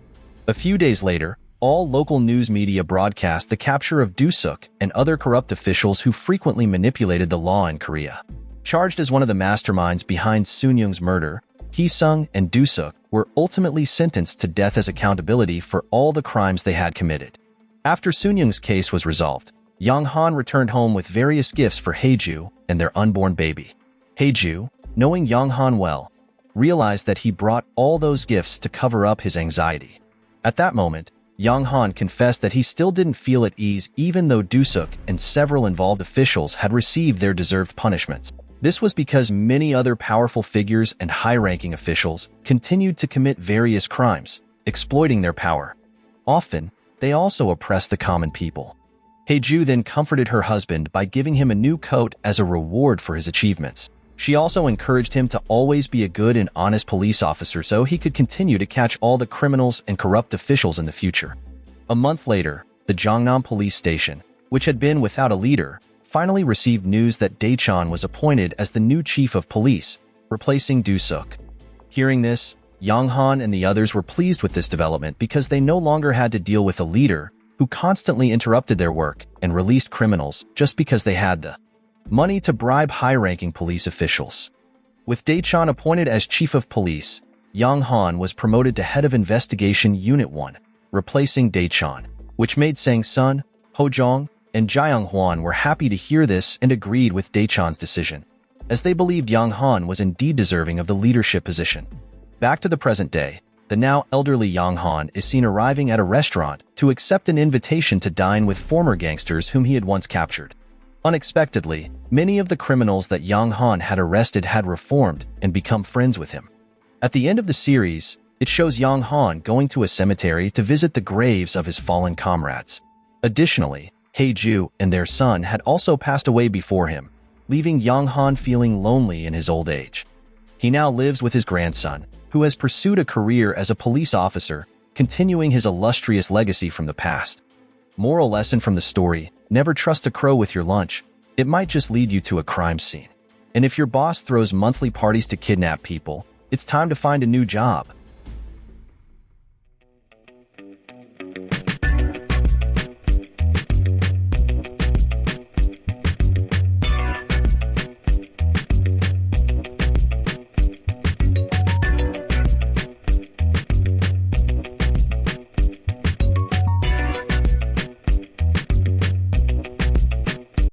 [SPEAKER 1] A few days later, all local news media broadcast the capture of Do-suk and other corrupt officials who frequently manipulated the law in Korea. Charged as one of the masterminds behind Soon-young's murder, Hee-sung and Do-suk were ultimately sentenced to death as accountability for all the crimes they had committed. After Soon-young's case was resolved, Yeong-han returned home with various gifts for Hae-ju and their unborn baby. Hae-ju, knowing Yeong-han well, realized that he brought all those gifts to cover up his anxiety. At that moment, Yeong-han confessed that he still didn't feel at ease even though Do-suk and several involved officials had received their deserved punishments. This was because many other powerful figures and high-ranking officials continued to commit various crimes, exploiting their power. Often, they also oppressed the common people. Hae-ju then comforted her husband by giving him a new coat as a reward for his achievements. She also encouraged him to always be a good and honest police officer so he could continue to catch all the criminals and corrupt officials in the future. A month later, the Jongnam police station, which had been without a leader, finally received news that Daechon was appointed as the new chief of police, replacing Do-suk. Hearing this, Yeong-han and the others were pleased with this development because they no longer had to deal with a leader who constantly interrupted their work and released criminals just because they had the money to bribe high-ranking police officials. With Dae-chan appointed as chief of police, Yeong-han was promoted to head of Investigation Unit 1, replacing Dae-chan, which made Sang-sun, Ho-jong, and Jaeyoung-hwan were happy to hear this and agreed with Dae-chan's decision, as they believed Yeong-han was indeed deserving of the leadership position. Back to the present day, the now elderly Yeong-han is seen arriving at a restaurant to accept an invitation to dine with former gangsters whom he had once captured. Unexpectedly, many of the criminals that Yeong-han had arrested had reformed and become friends with him. At the end of the series, it shows Yeong-han going to a cemetery to visit the graves of his fallen comrades. Additionally, Hae-ju and their son had also passed away before him, leaving Yeong-han feeling lonely in his old age. He now lives with his grandson, who has pursued a career as a police officer, continuing his illustrious legacy from the past. Moral lesson from the story: never trust a crow with your lunch. It might just lead you to a crime scene. And if your boss throws monthly parties to kidnap people, it's time to find a new job.